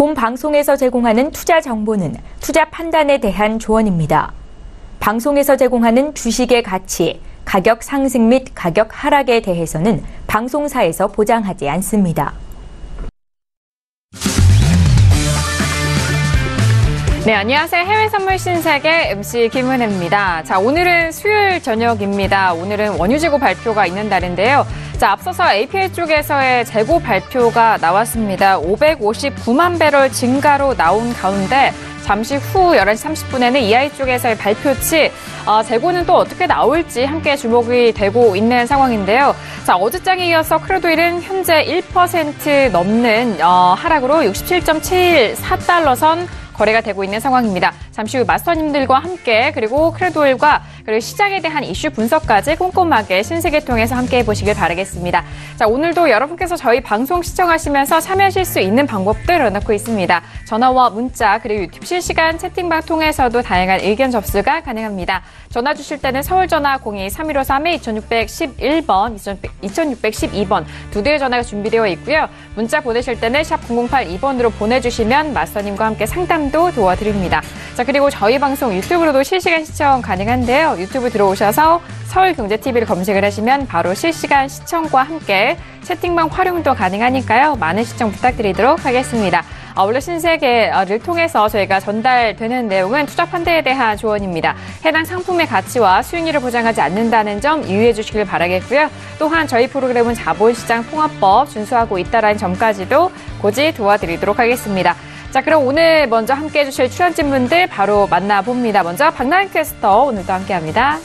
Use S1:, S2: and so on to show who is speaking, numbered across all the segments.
S1: 본 방송에서 제공하는 투자 정보는 투자 판단에 대한 조언입니다. 방송에서 제공하는 주식의 가치, 가격 상승 및 가격 하락에 대해서는 방송사에서 보장하지 않습니다.
S2: 네, 안녕하세요. 해외 선물 신세계 MC 김은혜입니다. 자, 오늘은 수요일 저녁입니다. 오늘은 원유 재고 발표가 있는 날인데요. 자, 앞서서 API 쪽에서의 재고 발표가 나왔습니다. 559만 배럴 증가로 나온 가운데 잠시 후 11시 30분에는 EI 쪽에서의 발표치, 재고는 또 어떻게 나올지 함께 주목이 되고 있는 상황인데요. 자, 어제장에 이어서 크루드오일은 현재 1% 넘는 하락으로 67.74달러 선 거래가 되고 있는 상황입니다. 잠시 후 마스터님들과 함께 그리고 크루드오일과 그리고 시장에 대한 이슈 분석까지 꼼꼼하게 신세계 통해서 함께 해보시길 바라겠습니다. 자, 오늘도 여러분께서 저희 방송 시청하시면서 참여하실 수 있는 방법들 넣어놓고 있습니다. 전화와 문자 그리고 유튜브 실시간 채팅방 통해서도 다양한 의견 접수가 가능합니다. 전화 주실 때는 서울전화 02-3253-2611번, 2612번 두 대의 전화가 준비되어 있고요. 문자 보내실 때는 샵 0082번으로 보내주시면 마스터님과 함께 상담도 도와드립니다. 자, 그리고 저희 방송 유튜브로도 실시간 시청 가능한데요. 유튜브 들어오셔서 서울경제TV를 검색을 하시면 바로 실시간 시청과 함께 채팅방 활용도 가능하니까요. 많은 시청 부탁드리도록 하겠습니다. 원래 신세계를 통해서 저희가 전달되는 내용은 투자 판단에 대한 조언입니다. 해당 상품의 가치와 수익률을 보장하지 않는다는 점 유의해 주시길 바라겠고요. 또한 저희 프로그램은 자본시장 통합법 준수하고 있다는 점까지도 고지 도와드리도록 하겠습니다. 자, 그럼 오늘 먼저 함께해 주실 출연진분들 바로 만나봅니다. 먼저 박나경 캐스터 오늘도 함께합니다.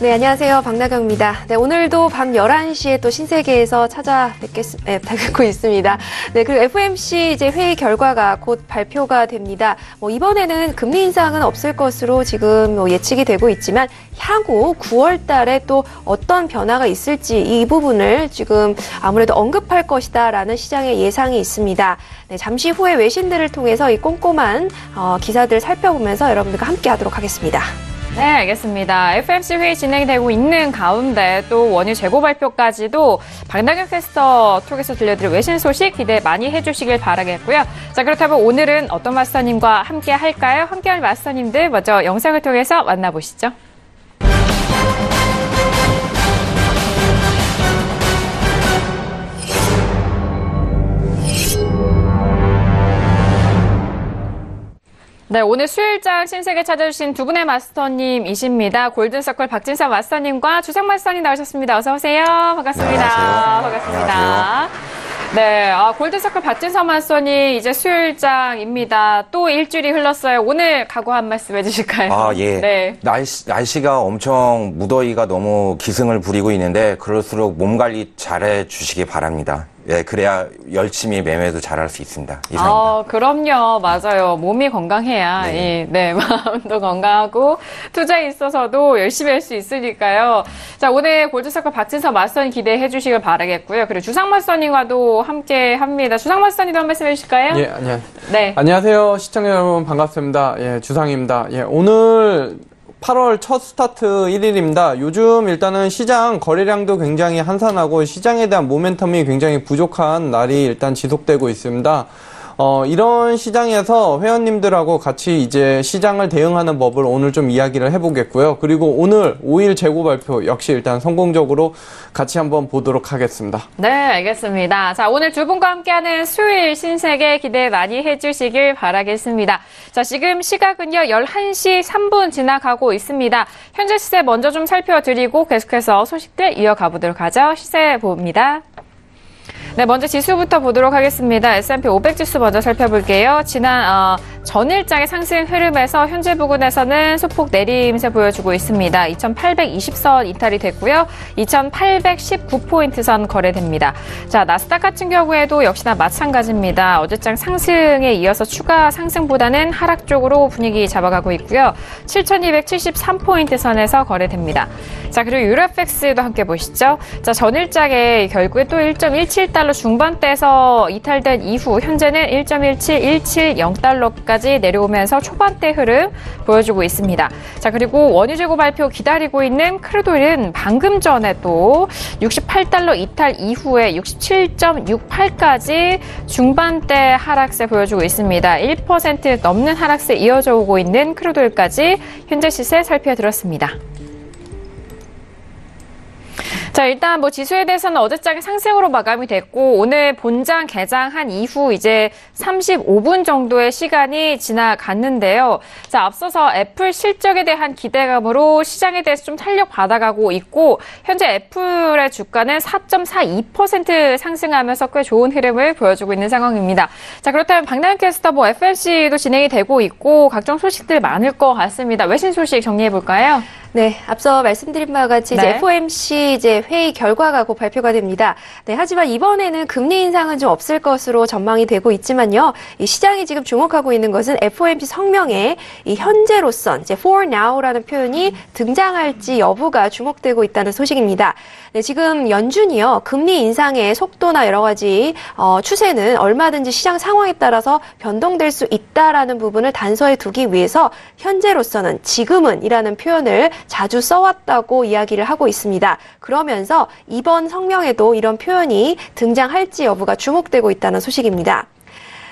S3: 네, 안녕하세요. 박나경입니다. 네, 오늘도 밤 11시에 또 신세계에서 찾아뵙고 있습니다. 네, 그리고 FOMC 이제 회의 결과가 곧 발표가 됩니다. 이번에는 금리 인상은 없을 것으로 지금 예측이 되고 있지만 향후 9월 달에 또 어떤 변화가 있을지 이 부분을 지금 아무래도 언급할 것이다라는 시장의 예상이 있습니다. 네, 잠시 후에 외신들을 통해서 이 꼼꼼한 기사들 살펴보면서 여러분들과 함께 하도록 하겠습니다.
S2: 네, 알겠습니다. FOMC 회의 진행되고 있는 가운데 또 원유 재고 발표까지도 박나경 캐스터 쪽에서 들려드릴 외신 소식 기대 많이 해주시길 바라겠고요. 자, 그렇다면 오늘은 어떤 마스터님과 함께 할까요? 함께할 마스터님들 먼저 영상을 통해서 만나보시죠. 네, 오늘 수요일장 신세계 찾아주신 두 분의 마스터님이십니다. 골든서클 박진서 마스터님과 주상 마스터님 나오셨습니다. 어서 오세요. 반갑습니다.
S4: 네, 안녕하세요.
S2: 반갑습니다.
S4: 안녕하세요.
S2: 네, 골든서클 박진서 마스터님 이제 수요일장입니다. 또 일주일이 흘렀어요. 오늘 각오 한 말씀 해주실까요?
S4: 예.
S2: 네.
S4: 날씨가 엄청 무더위가 너무 기승을 부리고 있는데 그럴수록 몸 관리 잘해 주시기 바랍니다. 예, 그래야 열심히 매매도 잘할 수 있습니다. 이상입니다.
S2: 그럼요. 맞아요. 몸이 건강해야, 네, 마음도 건강하고, 투자에 있어서도 열심히 할 수 있으니까요. 자, 오늘 골드서클 박진서 마스터님 기대해 주시길 바라겠고요. 그리고 주상 마스터님과도 함께 합니다. 주상 마스터님도 한 말씀 해주실까요?
S5: 예, 안녕하세요.
S2: 네.
S5: 안녕하세요. 시청자 여러분 반갑습니다. 예, 주상입니다. 예, 오늘 8월 첫 스타트 1일입니다. 요즘 일단은 시장 거래량도 굉장히 한산하고 시장에 대한 모멘텀이 굉장히 부족한 날이 일단 지속되고 있습니다. 이런 시장에서 회원님들하고 같이 이제 시장을 대응하는 법을 오늘 좀 이야기를 해보겠고요. 그리고 오늘 5일 재고 발표 역시 일단 성공적으로 같이 한번 보도록 하겠습니다.
S2: 네, 알겠습니다. 자, 오늘 두 분과 함께하는 수요일 신세계 기대 많이 해주시길 바라겠습니다. 자, 지금 시각은요, 11시 3분 지나가고 있습니다. 현재 시세 먼저 좀 살펴드리고 계속해서 소식들 이어가 보도록 하죠. 시세 봅니다. 네, 먼저 지수부터 보도록 하겠습니다. S&P 500 지수 먼저 살펴볼게요. 지난 전일장의 상승 흐름에서 현재 부근에서는 소폭 내림세 보여주고 있습니다. 2820선 이탈이 됐고요. 2819포인트선 거래됩니다. 자, 나스닥 같은 경우에도 역시나 마찬가지입니다. 어제장 상승에 이어서 추가 상승보다는 하락 쪽으로 분위기 잡아가고 있고요. 7273포인트 선에서 거래됩니다. 자, 그리고 유로팩스도 함께 보시죠. 자, 전일장에 결국에 또 1.17달러 중반대에서 이탈된 이후 현재는 1.17170달러까지 30%까지 내려오면서 초반대 흐름 보여주고 있습니다. 자, 그리고 원유 재고 발표 기다리고 있는 크루드오일은 방금 전에 또 68달러 이탈 이후에 67.68까지 중반대 하락세 보여주고 있습니다. 1% 넘는 하락세 이어져 오고 있는 크루드오일까지 현재 시세 살펴드렸습니다. 자, 일단 지수에 대해서는 어제장에 상승으로 마감이 됐고, 오늘 본장 개장한 이후 이제 35분 정도의 시간이 지나갔는데요. 자, 앞서서 애플 실적에 대한 기대감으로 시장에 대해서 좀 탄력 받아가고 있고, 현재 애플의 주가는 4.42% 상승하면서 꽤 좋은 흐름을 보여주고 있는 상황입니다. 자, 그렇다면 박나영 캐스터 FMC도 진행이 되고 있고, 각종 소식들 많을 것 같습니다. 외신 소식 정리해볼까요?
S3: 네, 앞서 말씀드린 바와 같이 이제 FOMC 회의 결과가 곧 발표가 됩니다. 네, 하지만 이번에는 금리 인상은 좀 없을 것으로 전망이 되고 있지만요. 이 시장이 지금 주목하고 있는 것은 FOMC 성명에 이 현재로선 이제 for now라는 표현이 등장할지 여부가 주목되고 있다는 소식입니다. 네, 지금 연준이요. 금리 인상의 속도나 여러 가지 추세는 얼마든지 시장 상황에 따라서 변동될 수 있다라는 부분을 단서에 두기 위해서 현재로서는 지금은이라는 표현을 자주 써왔다고 이야기를 하고 있습니다. 그러면서 이번 성명에도 이런 표현이 등장할지 여부가 주목되고 있다는 소식입니다.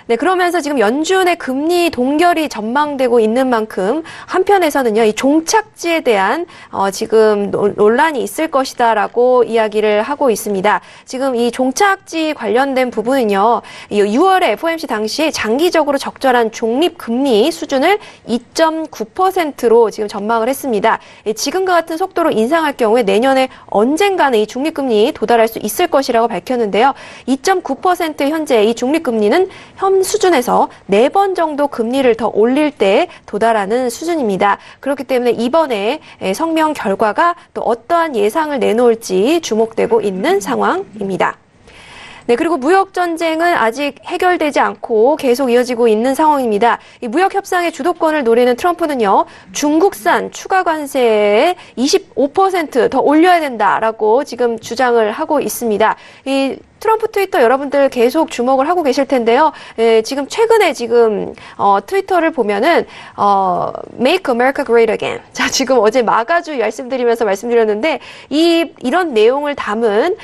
S3: 네, 그러면서 지금 연준의 금리 동결이 전망되고 있는 만큼 한편에서는요, 이 종착지에 대한 지금 논란이 있을 것이다라고 이야기를 하고 있습니다. 지금 이 종착지 관련된 부분은요, 6월에 FOMC 당시에 장기적으로 적절한 종립 금리 수준을 2.9%로 지금 전망을 했습니다. 지금과 같은 속도로 인상할 경우에 내년에 언젠가는 이 중립금리 도달할 수 있을 것이라고 밝혔는데요. 2.9% 현재 이 중립금리는 현 수준에서 4번 정도 금리를 더 올릴 때 도달하는 수준입니다. 그렇기 때문에 이번에 성명 결과가 또 어떠한 예상을 내놓을지 주목되고 있는 상황입니다. 네, 그리고 무역 전쟁은 아직 해결되지 않고 계속 이어지고 있는 상황입니다. 이 무역 협상의 주도권을 노리는 트럼프는요, 중국산 추가 관세에 25% 더 올려야 된다라고 지금 주장을 하고 있습니다. 이 트럼프 트위터 여러분들 계속 주목을 하고 계실 텐데요. 지금 최근에 트위터를 보면은 Make America Great Again. 자, 지금 어제 마가주 말씀드렸는데 이런 내용을 담은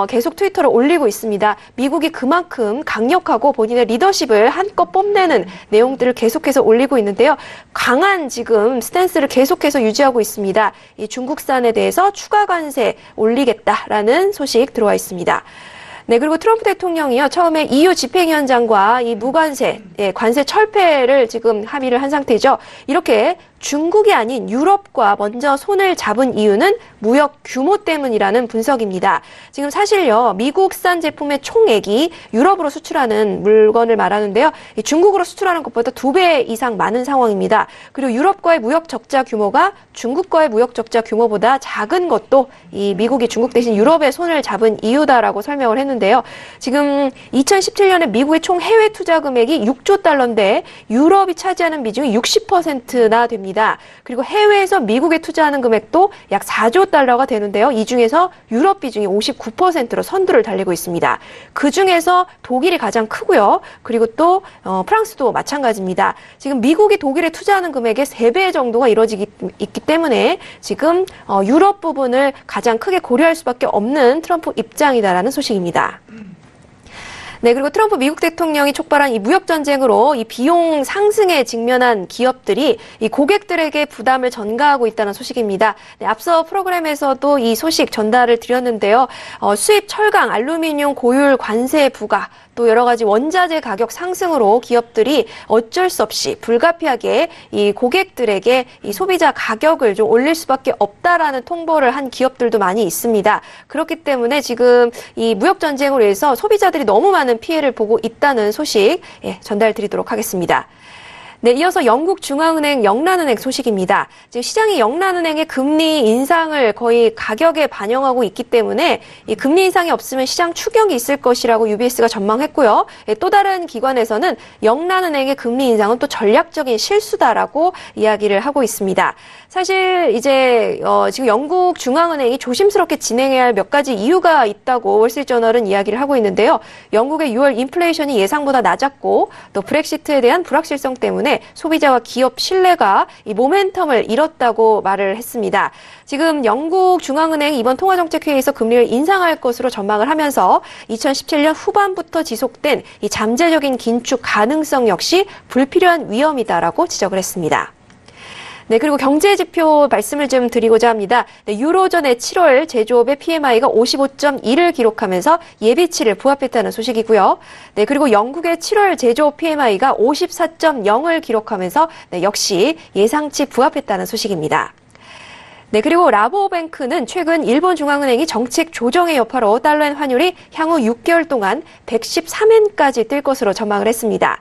S3: 계속 트위터를 올리고 있습니다. 미국이 그만큼 강력하고 본인의 리더십을 한껏 뽐내는 내용들을 계속해서 올리고 있는데요. 강한 지금 스탠스를 계속해서 유지하고 있습니다. 이 중국산에 대해서 추가 관세 올리겠다라는 소식 들어와 있습니다. 네, 그리고 트럼프 대통령이요, 처음에 EU 집행위원장과 이 무관세, 관세 철폐를 지금 합의를 한 상태죠. 이렇게 중국이 아닌 유럽과 먼저 손을 잡은 이유는 무역 규모 때문이라는 분석입니다. 지금 사실요, 미국산 제품의 총액이 유럽으로 수출하는 물건을 말하는데요. 중국으로 수출하는 것보다 2배 이상 많은 상황입니다. 그리고 유럽과의 무역 적자 규모가 중국과의 무역 적자 규모보다 작은 것도 이 미국이 중국 대신 유럽의 손을 잡은 이유다라고 설명을 했는데요. 지금 2017년에 미국의 총 해외 투자 금액이 6조 달러인데 유럽이 차지하는 비중이 60%나 됩니다. 그리고 해외에서 미국에 투자하는 금액도 약 4조 달러가 되는데요. 이 중에서 유럽 비중이 59%로 선두를 달리고 있습니다. 그 중에서 독일이 가장 크고요. 그리고 또 프랑스도 마찬가지입니다. 지금 미국이 독일에 투자하는 금액의 3배 정도가 이루어지기 있기 때문에 지금 유럽 부분을 가장 크게 고려할 수밖에 없는 트럼프 입장이다라는 소식입니다. 네, 그리고 트럼프 미국 대통령이 촉발한 이 무역 전쟁으로 이 비용 상승에 직면한 기업들이 이 고객들에게 부담을 전가하고 있다는 소식입니다. 네, 앞서 프로그램에서도 이 소식 전달을 드렸는데요. 수입 철강, 알루미늄 고율 관세 부과, 또 여러 가지 원자재 가격 상승으로 기업들이 어쩔 수 없이 불가피하게 이 고객들에게 이 소비자 가격을 좀 올릴 수밖에 없다라는 통보를 한 기업들도 많이 있습니다. 그렇기 때문에 지금 이 무역 전쟁으로 해서 소비자들이 너무 많은 피해를 보고 있다는 소식 전달드리도록 하겠습니다. 네, 이어서 영국 중앙은행 영란은행 소식입니다. 지금 시장이 영란은행의 금리 인상을 거의 가격에 반영하고 있기 때문에 이 금리 인상이 없으면 시장 추격이 있을 것이라고 UBS가 전망했고요. 또 다른 기관에서는 영란은행의 금리 인상은 또 전략적인 실수다라고 이야기를 하고 있습니다. 사실 이제 지금 영국 중앙은행이 조심스럽게 진행해야 할 몇 가지 이유가 있다고 월스트리트저널은 이야기를 하고 있는데요. 영국의 6월 인플레이션이 예상보다 낮았고 또 브렉시트에 대한 불확실성 때문에 때문에 소비자와 기업 신뢰가 이 모멘텀을 잃었다고 말을 했습니다. 지금 영국 중앙은행이 이번 통화정책회의에서 금리를 인상할 것으로 전망을 하면서 2017년 후반부터 지속된 이 잠재적인 긴축 가능성 역시 불필요한 위험이다라고 지적을 했습니다. 네, 그리고 경제 지표 말씀을 좀 드리고자 합니다. 네, 유로존의 7월 제조업의 PMI가 55.1을 기록하면서 예비치를 부합했다는 소식이고요. 네, 그리고 영국의 7월 제조업 PMI가 54.0을 기록하면서 네, 역시 예상치 부합했다는 소식입니다. 네, 그리고 라보뱅크는 최근 일본 중앙은행이 정책 조정의 여파로 달러엔 환율이 향후 6개월 동안 113엔까지 뛸 것으로 전망을 했습니다.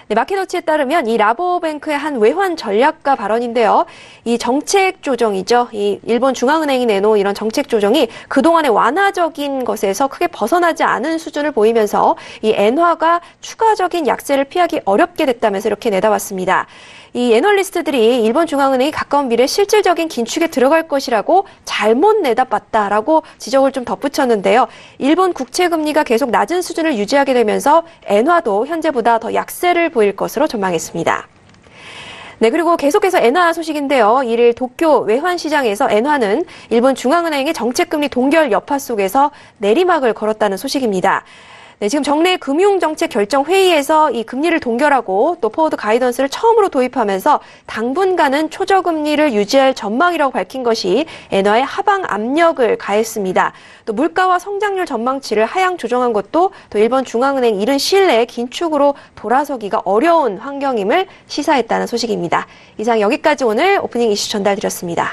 S3: 네, 마켓워치에 따르면 이 라보뱅크의 한 외환 전략가 발언인데요. 이 정책 조정이죠. 이 일본 중앙은행이 내놓은 이런 정책 조정이 그동안의 완화적인 것에서 크게 벗어나지 않은 수준을 보이면서 이 엔화가 추가적인 약세를 피하기 어렵게 됐다면서 이렇게 내다봤습니다. 이 애널리스트들이 일본 중앙은행이 가까운 미래 실질적인 긴축에 들어갈 것이라고 잘못 내다봤다라고 지적을 좀 덧붙였는데요. 일본 국채 금리가 계속 낮은 수준을 유지하게 되면서 엔화도 현재보다 더 약세를 보일 것으로 전망했습니다. 네, 그리고 계속해서 엔화 소식인데요. 1일 도쿄 외환시장에서 엔화는 일본 중앙은행의 정책금리 동결 여파 속에서 내리막을 걸었다는 소식입니다. 네, 지금 정례 금융정책결정회의에서 이 금리를 동결하고 또 포워드 가이던스를 처음으로 도입하면서 당분간은 초저금리를 유지할 전망이라고 밝힌 것이 엔화에 하방 압력을 가했습니다. 또 물가와 성장률 전망치를 하향 조정한 것도 또 일본 중앙은행 이른 시일 내에 긴축으로 돌아서기가 어려운 환경임을 시사했다는 소식입니다. 이상 여기까지 오늘 오프닝 이슈 전달드렸습니다.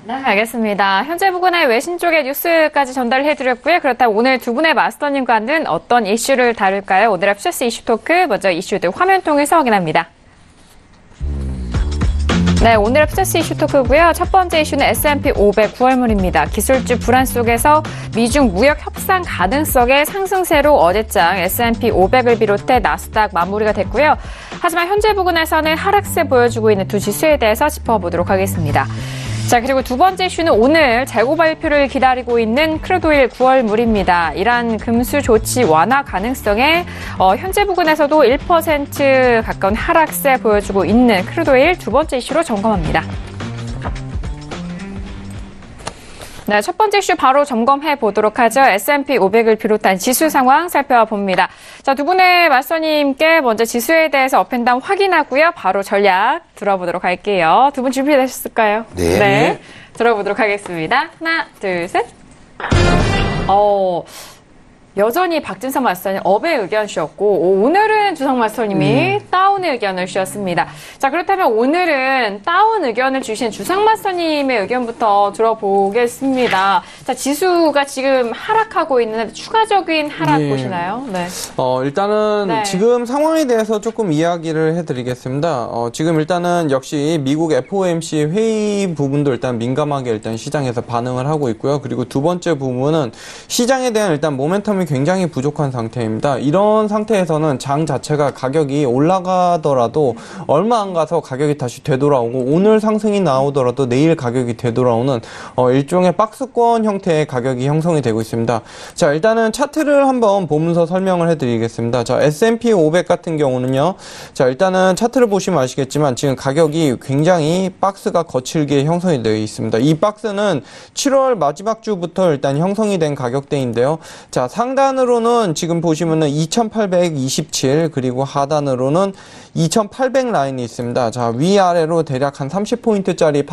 S2: 네, 알겠습니다. 현재 부근의 외신 쪽의 뉴스까지 전달해드렸고요. 그렇다면 오늘 두 분의 마스터님과는 어떤 이슈를 다룰까요? 오늘의 퓨처스 이슈 토크, 먼저 이슈들 화면 통해서 확인합니다. 네, 오늘의 퓨처스 이슈 토크고요. 첫 번째 이슈는 S&P 500 9월물입니다. 기술주 불안 속에서 미중 무역 협상 가능성의 상승세로 어제장 S&P 500을 비롯해 나스닥 마무리가 됐고요. 하지만 현재 부근에서는 하락세 보여주고 있는 두 지수에 대해서 짚어보도록 하겠습니다. 자, 그리고 두 번째 이슈는 오늘 재고 발표를 기다리고 있는 크루드오일 9월물입니다. 이란 금수 조치 완화 가능성에 현재 부근에서도 1% 가까운 하락세 보여주고 있는 크루드오일 두 번째 이슈로 점검합니다. 네, 첫 번째 이슈 바로 점검해 보도록 하죠. S&P 500을 비롯한 지수 상황 살펴봅니다. 자, 두 분의 마스터님께 먼저 지수에 대해서 업앤다운 확인하고요. 바로 전략 들어보도록 할게요. 두 분 준비되셨을까요?
S4: 네.
S2: 들어보도록 하겠습니다. 하나, 둘, 셋. 여전히 박진서 마스터님 업의 의견 주셨고 오늘은 주성 마스터님이 다운의 의견을 주셨습니다. 자, 그렇다면 오늘은 다운 의견을 주신 주성 마스터님의 의견부터 들어보겠습니다. 자, 지수가 지금 하락하고 있는 추가적인 하락 보시나요? 네.
S5: 일단은
S2: 네.
S5: 지금 상황에 대해서 조금 이야기를 해드리겠습니다. 지금 일단은 역시 미국 FOMC 회의 부분도 일단 민감하게 일단 시장에서 반응을 하고 있고요. 그리고 두 번째 부분은 시장에 대한 일단 모멘텀이 굉장히 부족한 상태입니다. 이런 상태에서는 장 자체가 가격이 올라가더라도 얼마 안 가서 가격이 다시 되돌아오고 오늘 상승이 나오더라도 내일 가격이 되돌아오는 일종의 박스권 형태의 가격이 형성이 되고 있습니다. 자, 일단은 차트를 한번 보면서 설명을 해드리겠습니다. 자, S&P 500 같은 경우는요. 자, 일단은 차트를 보시면 아시겠지만 지금 가격이 굉장히 박스가 거칠게 형성이 되어 있습니다. 이 박스는 7월 마지막 주부터 일단 형성이 된 가격대인데요. 자, 상단으로는 지금 보시면은 2827 그리고 하단으로는 2800 라인이 있습니다. 자, 위아래로 대략 한 30포인트짜리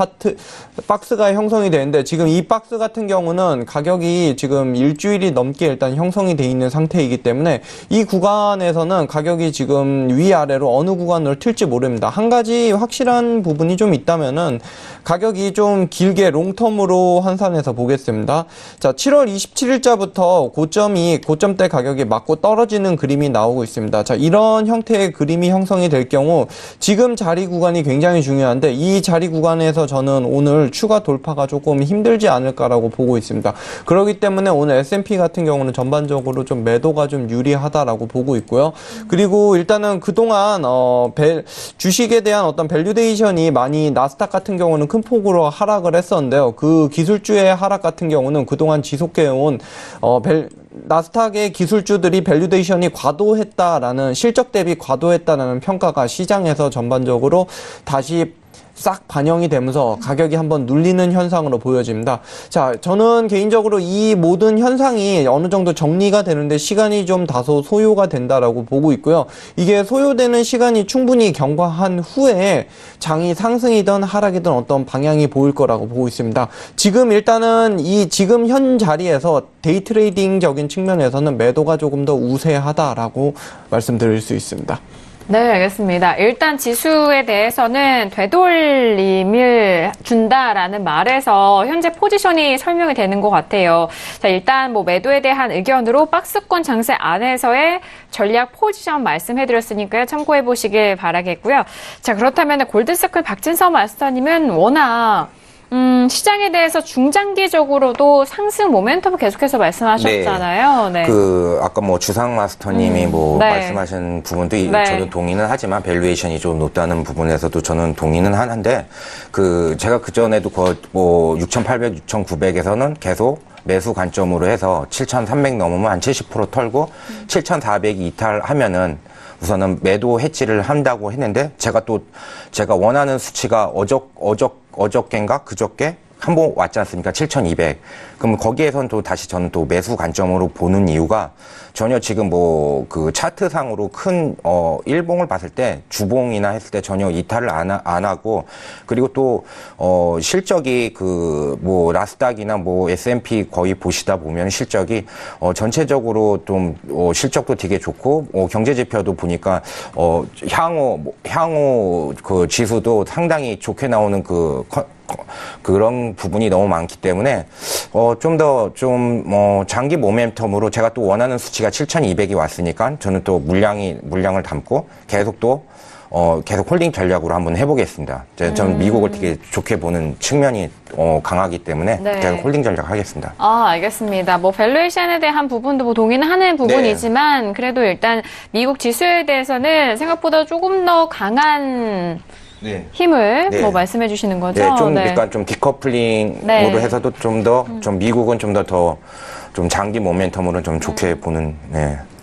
S5: 박스가 형성이 되는데 지금 이 박스 같은 경우는 가격이 지금 일주일이 넘게 일단 형성이 돼 있는 상태이기 때문에 이 구간에서는 가격이 지금 위아래로 어느 구간으로 튈지 모릅니다. 한 가지 확실한 부분이 좀 있다면은 가격이 좀 길게 롱텀으로 환산해서 보겠습니다. 자, 7월 27일자부터 고점대 가격이 맞고 떨어지는 그림이 나오고 있습니다. 자, 이런 형태의 그림이 형성이 될 경우 지금 자리 구간이 굉장히 중요한데 이 자리 구간에서 저는 오늘 추가 돌파가 조금 힘들지 않을까라고 보고 있습니다. 그렇기 때문에 오늘 S&P 같은 경우는 전반적으로 좀 매도가 좀 유리하다라고 보고 있고요. 그리고 일단은 그동안 주식에 대한 어떤 밸류데이션이 많이 나스닥 같은 경우는 큰 폭으로 하락을 했었는데요. 그 기술주의 하락 같은 경우는 그동안 지속해온 나스닥의 기술주들이 밸류데이션이 과도했다라는, 실적 대비 과도했다라는 평가가 시장에서 전반적으로 다시 싹 반영이 되면서 가격이 한번 눌리는 현상으로 보여집니다. 자, 저는 개인적으로 이 모든 현상이 어느 정도 정리가 되는데 시간이 좀 다소 소요가 된다라고 보고 있고요. 이게 소요되는 시간이 충분히 경과한 후에 장이 상승이든 하락이든 어떤 방향이 보일 거라고 보고 있습니다. 지금 일단은 지금 현 자리에서 데이 트레이딩적인 측면에서는 매도가 조금 더 우세하다라고 말씀드릴 수 있습니다.
S2: 네, 알겠습니다. 일단 지수에 대해서는 되돌림을 준다라는 말에서 현재 포지션이 설명이 되는 것 같아요. 자, 일단 뭐 매도에 대한 의견으로 박스권 장세 안에서의 전략 포지션 말씀해드렸으니까요. 참고해 보시길 바라겠고요. 자, 그렇다면 골드서클 박진서 마스터님은 워낙 시장에 대해서 중장기적으로도 상승 모멘텀을 계속해서 말씀하셨잖아요. 네.
S4: 아까 뭐 주상 마스터님이 말씀하신 부분도 저도 동의는 하지만 밸류에이션이 좀 높다는 부분에서도 저는 동의는 하는데, 제가 그전에도 6,800, 6,900에서는 계속 매수 관점으로 해서 7,300 넘으면 한 70% 털고 7,400 이탈하면은 우선은 매도 해지를 한다고 했는데, 제가 원하는 수치가 어저께인가 그저께 한 번 왔지 않습니까? 7,200. 그럼 거기에선 또 다시 저는 또 매수 관점으로 보는 이유가, 전혀 지금 차트상으로 큰 일봉을 봤을 때 주봉이나 했을 때 전혀 이탈을 안 하고, 그리고 또 실적이 나스닥이나 S&P 거의 보시다 보면 실적이 전체적으로 좀 실적도 되게 좋고, 경제 지표도 보니까 향후 지수도 상당히 좋게 나오는 그런 부분이 너무 많기 때문에 장기 모멘텀으로 제가 또 원하는 수치가 7,200이 왔으니까 저는 또 물량을 담고 계속 홀딩 전략으로 한번 해보겠습니다. 저는 미국을 되게 좋게 보는 측면이 강하기 때문에 계속 홀딩 전략 하겠습니다.
S2: 알겠습니다. 밸류에이션에 대한 부분도 동의는 하는 부분이지만 그래도 일단 미국 지수에 대해서는 생각보다 조금 더 강한 힘을 말씀해 주시는 거죠?
S4: 약간 좀 디커플링으로 해서도 미국은 좀 더 장기 모멘텀으로 좀 좋게 보는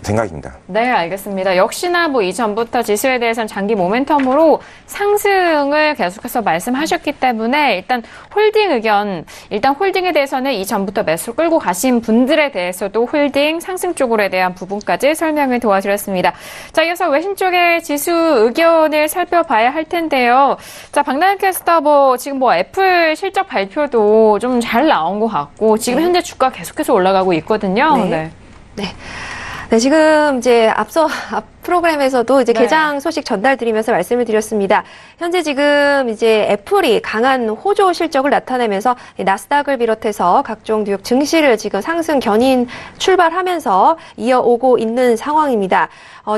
S4: 생각입니다.
S2: 네, 알겠습니다. 역시나 이전부터 지수에 대해서는 장기 모멘텀으로 상승을 계속해서 말씀하셨기 때문에 일단 홀딩에 대해서는 이전부터 매수를 끌고 가신 분들에 대해서도 홀딩 상승 쪽으로에 대한 부분까지 설명을 도와드렸습니다. 자, 이어서 외신 쪽의 지수 의견을 살펴봐야 할 텐데요. 자, 박나연 캐스터 지금 애플 실적 발표도 좀 잘 나온 것 같고 지금 현재 주가 계속해서 올라가고 있거든요.
S3: 네, 지금 앞서 프로그램에서도 개장 소식 전달드리면서 말씀을 드렸습니다. 현재 지금 애플이 강한 호조 실적을 나타내면서 나스닥을 비롯해서 각종 뉴욕 증시를 지금 상승 견인 출발하면서 이어오고 있는 상황입니다.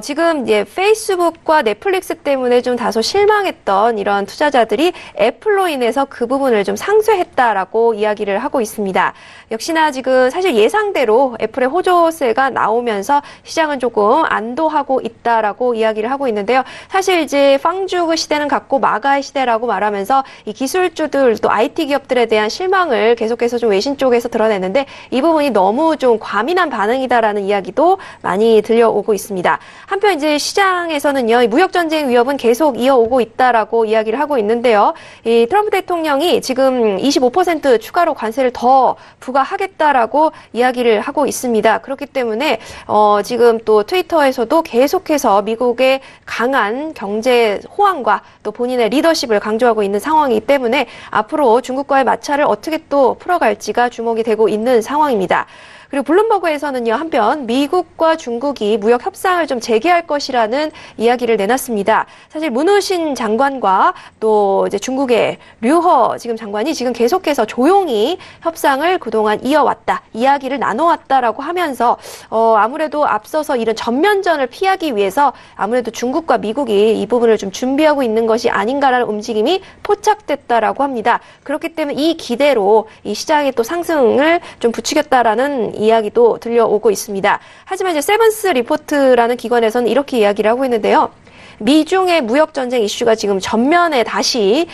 S3: 지금 페이스북과 넷플릭스 때문에 좀 다소 실망했던 이런 투자자들이 애플로 인해서 그 부분을 좀 상쇄했다라고 이야기를 하고 있습니다. 역시나 지금 사실 예상대로 애플의 호조세가 나오면서 시장은 조금 안도하고 있다라고 이야기를 하고 있는데요. 사실 빵주 시대는 갔고 마가의 시대라고 말하면서 이 기술주들 또 IT 기업들에 대한 실망을 계속해서 좀 외신 쪽에서 드러냈는데 이 부분이 너무 좀 과민한 반응이다라는 이야기도 많이 들려오고 있습니다. 한편 시장에서는요, 이 무역전쟁 위협은 계속 이어오고 있다라고 이야기를 하고 있는데요. 이 트럼프 대통령이 지금 25% 추가로 관세를 더 부과하겠다라고 이야기를 하고 있습니다. 그렇기 때문에 지금 또 트위터에서도 계속해서 미국의 강한 경제 호황과 또 본인의 리더십을 강조하고 있는 상황이기 때문에 앞으로 중국과의 마찰을 어떻게 또 풀어갈지가 주목이 되고 있는 상황입니다. 그리고 블룸버그에서는요, 한편 미국과 중국이 무역 협상을 좀 재개할 것이라는 이야기를 내놨습니다. 사실 문우신 장관과 또 중국의 류허 장관이 지금 계속해서 조용히 협상을 그동안 이어왔다, 이야기를 나눠왔다라고 하면서 아무래도 앞서서 이런 전면전을 피하기 위해서 아무래도 중국과 미국이 이 부분을 좀 준비하고 있는 것이 아닌가라는 움직임이 포착됐다라고 합니다. 그렇기 때문에 이 기대로 이 시장의 또 상승을 좀 부추겼다라는 이야기도 들려오고 있습니다. 하지만 세븐스 리포트라는 기관에서는 이렇게 이야기를 하고 있는데요. 미중의 무역전쟁 이슈가 지금 전면에 다시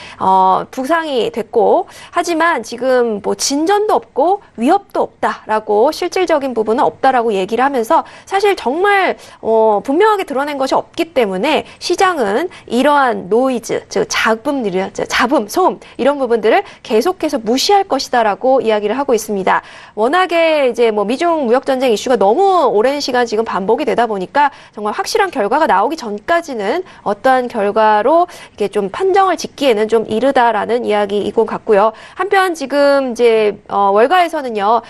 S3: 부상이 됐고, 하지만 지금 뭐 진전도 없고 위협도 없다라고, 실질적인 부분은 없다라고 얘기를 하면서 사실 정말 분명하게 드러낸 것이 없기 때문에 시장은 이러한 노이즈, 즉 잡음, 소음 이런 부분들을 계속해서 무시할 것이다라고 이야기를 하고 있습니다. 워낙에 이제 뭐 미중 무역전쟁 이슈가 너무 오랜 시간 지금 반복이 되다 보니까 정말 확실한 결과가 나오기 전까지는 어떠한 결과로 이게 좀 판정을 짓기에는 좀 이르다라는 이야기인 것 같고요. 한편 지금 이제 월가에서는요,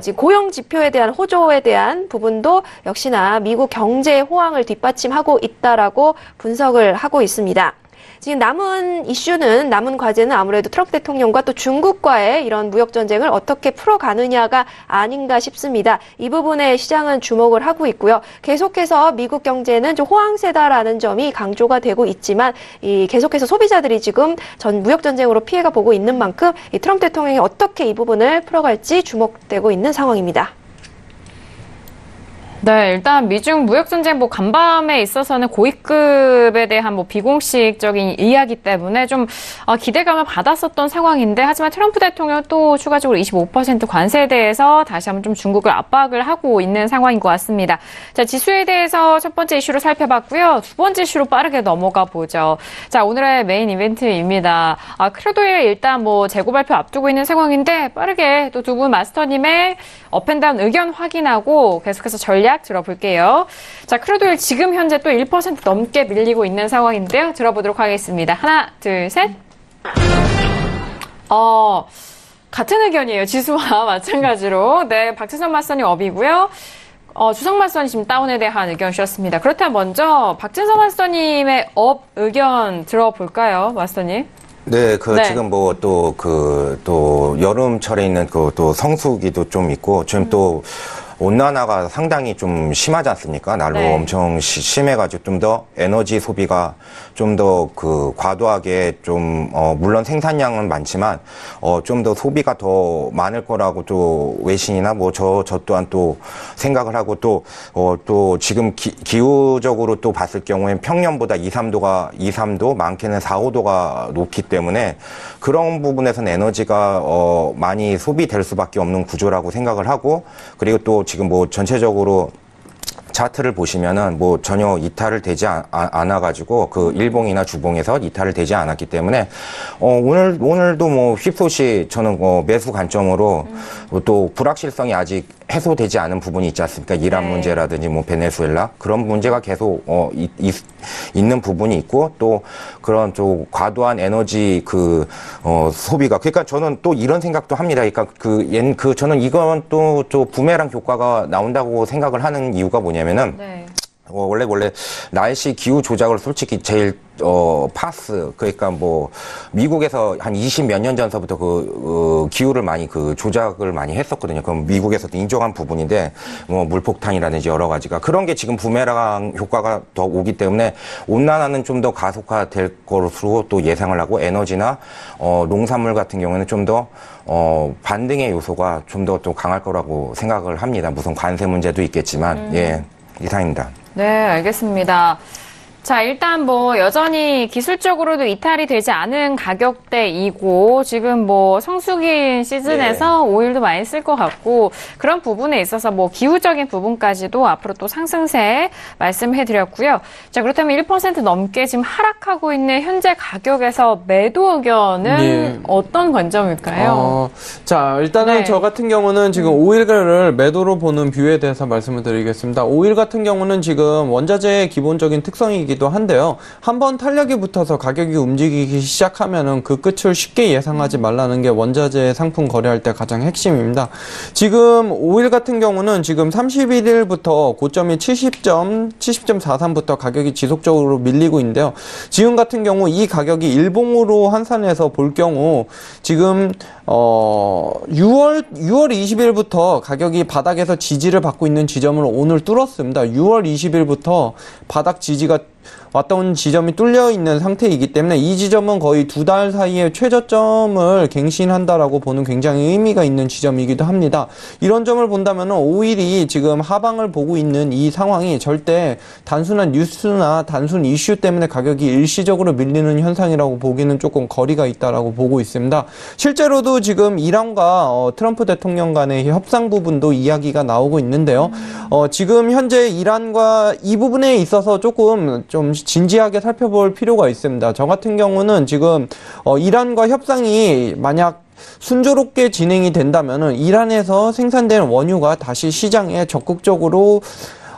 S3: 지금 고용 지표에 대한 호조에 대한 부분도 역시나 미국 경제 호황을 뒷받침하고 있다라고 분석을 하고 있습니다. 지금 남은 과제는 아무래도 트럼프 대통령과 또 중국과의 이런 무역 전쟁을 어떻게 풀어가느냐가 아닌가 싶습니다. 이 부분에 시장은 주목을 하고 있고요. 계속해서 미국 경제는 좀 호황세다라는 점이 강조가 되고 있지만, 계속해서 소비자들이 지금 전 무역 전쟁으로 피해가 보고 있는 만큼 이 트럼프 대통령이 어떻게 이 부분을 풀어갈지 주목되고 있는 상황입니다.
S2: 네, 일단 미중 무역전쟁 간밤에 있어서는 고위급에 대한 비공식적인 이야기 때문에 좀 기대감을 받았었던 상황인데, 하지만 트럼프 대통령 또 추가적으로 25% 관세에 대해서 다시 한번 좀 중국을 압박을 하고 있는 상황인 것 같습니다. 자, 지수에 대해서 첫 번째 이슈로 살펴봤고요. 두 번째 이슈로 빠르게 넘어가 보죠. 자, 오늘의 메인 이벤트입니다. 크루도일 일단 재고 발표 앞두고 있는 상황인데, 빠르게 또 두 분 마스터님의 업앤다운 의견 확인하고 계속해서 전략 들어볼게요. 자, 크루도일 지금 현재 또 1% 넘게 밀리고 있는 상황인데요. 들어보도록 하겠습니다. 하나, 둘, 셋. 같은 의견이에요. 지수와 마찬가지로. 네, 박지선 마스터님 업이고요. 주성 마스터님 지금 다운에 대한 의견 주셨습니다. 그렇다면 먼저 박진서 마스터님의 업 의견 들어볼까요, 마스터님?
S4: 네, 지금 또 여름철에 있는 또 성수기도 좀 있고, 지금 또 온난화가 상당히 좀 심하지 않습니까? 날로
S2: 네.
S4: 엄청 심해가지고 좀 더 에너지 소비가 좀 더 과도하게 물론 생산량은 많지만, 좀 더 소비가 더 많을 거라고 또 외신이나 저 또한 또 생각을 하고 또 지금 기후적으로 또 봤을 경우엔 평년보다 2, 3도, 많게는 4, 5도가 높기 때문에 그런 부분에서는 에너지가 많이 소비될 수밖에 없는 구조라고 생각을 하고, 그리고 또 지금 전체적으로 차트를 보시면은 전혀 이탈을 되지 않아가지고 일봉이나 주봉에서 이탈을 되지 않았기 때문에 오늘도 휩소시 저는 매수 관점으로 또 불확실성이 아직 해소되지 않은 부분이 있지 않습니까? 이란
S2: 네.
S4: 문제라든지 베네수엘라 그런 문제가 계속 있는 부분이 있고, 또 그런 좀 과도한 에너지 소비가, 그러니까 저는 또 이런 생각도 합니다. 그러니까 저는 이건 또 부메랑 효과가 나온다고 생각을 하는 이유가 뭐냐면은,
S2: 네.
S4: 원래 날씨 기후 조작을 솔직히 제일 그러니까 미국에서 한 20몇 년 전서부터 기후를 많이 조작을 많이 했었거든요. 그럼 미국에서도 인정한 부분인데, 물폭탄이라든지 여러 가지가 그런 게 지금 부메랑 효과가 더 오기 때문에 온난화는 좀 더 가속화될 것으로 또 예상을 하고, 에너지나 농산물 같은 경우에는 좀 더 반등의 요소가 좀 더 또 강할 거라고 생각을 합니다. 무슨 관세 문제도 있겠지만. 예, 이상입니다.
S2: 네, 알겠습니다. 자, 일단 여전히 기술적으로도 이탈이 되지 않은 가격대이고, 지금 성수기 시즌에서 오일도 많이 쓸 것 같고, 그런 부분에 있어서 기후적인 부분까지도 앞으로 또 상승세 말씀해드렸고요. 자, 그렇다면 1% 넘게 지금 하락하고 있는 현재 가격에서 매도 의견은
S5: 예.
S2: 어떤 관점일까요?
S5: 자, 일단은
S2: 네.
S5: 저 같은 경우는 지금 오일을 매도로 보는 뷰에 대해서 말씀을 드리겠습니다. 오일 같은 경우는 지금 원자재의 기본적인 특성이기 한데요. 한번 탄력이 붙어서 가격이 움직이기 시작하면은 그 끝을 쉽게 예상하지 말라는 게 원자재 상품 거래할 때 가장 핵심입니다. 지금 오일 같은 경우는 지금 31일부터 고점이 70.43부터 가격이 지속적으로 밀리고 있는데요. 지금 같은 경우 이 가격이 일봉으로 환산해서 볼 경우 지금 6월 20일부터 가격이 바닥에서 지지를 받고 있는 지점을 오늘 뚫었습니다. 6월 20일부터 바닥 지지가 왔다 온 지점이 뚫려 있는 상태이기 때문에 이 지점은 거의 2달 사이에 최저점을 갱신한다라고 보는 굉장히 의미가 있는 지점이기도 합니다. 이런 점을 본다면 5일이 지금 하방을 보고 있는 이 상황이 절대 단순한 뉴스나 단순 이슈 때문에 가격이 일시적으로 밀리는 현상이라고 보기는 조금 거리가 있다라고 보고 있습니다. 실제로도 지금 이란과 트럼프 대통령 간의 협상 부분도 이야기가 나오고 있는데요. 지금 현재 이란과 이 부분에 있어서 조금 좀 진지하게 살펴볼 필요가 있습니다. 저 같은 경우는 지금 이란과 협상이 만약 순조롭게 진행이 된다면은 이란에서 생산된 원유가 다시 시장에 적극적으로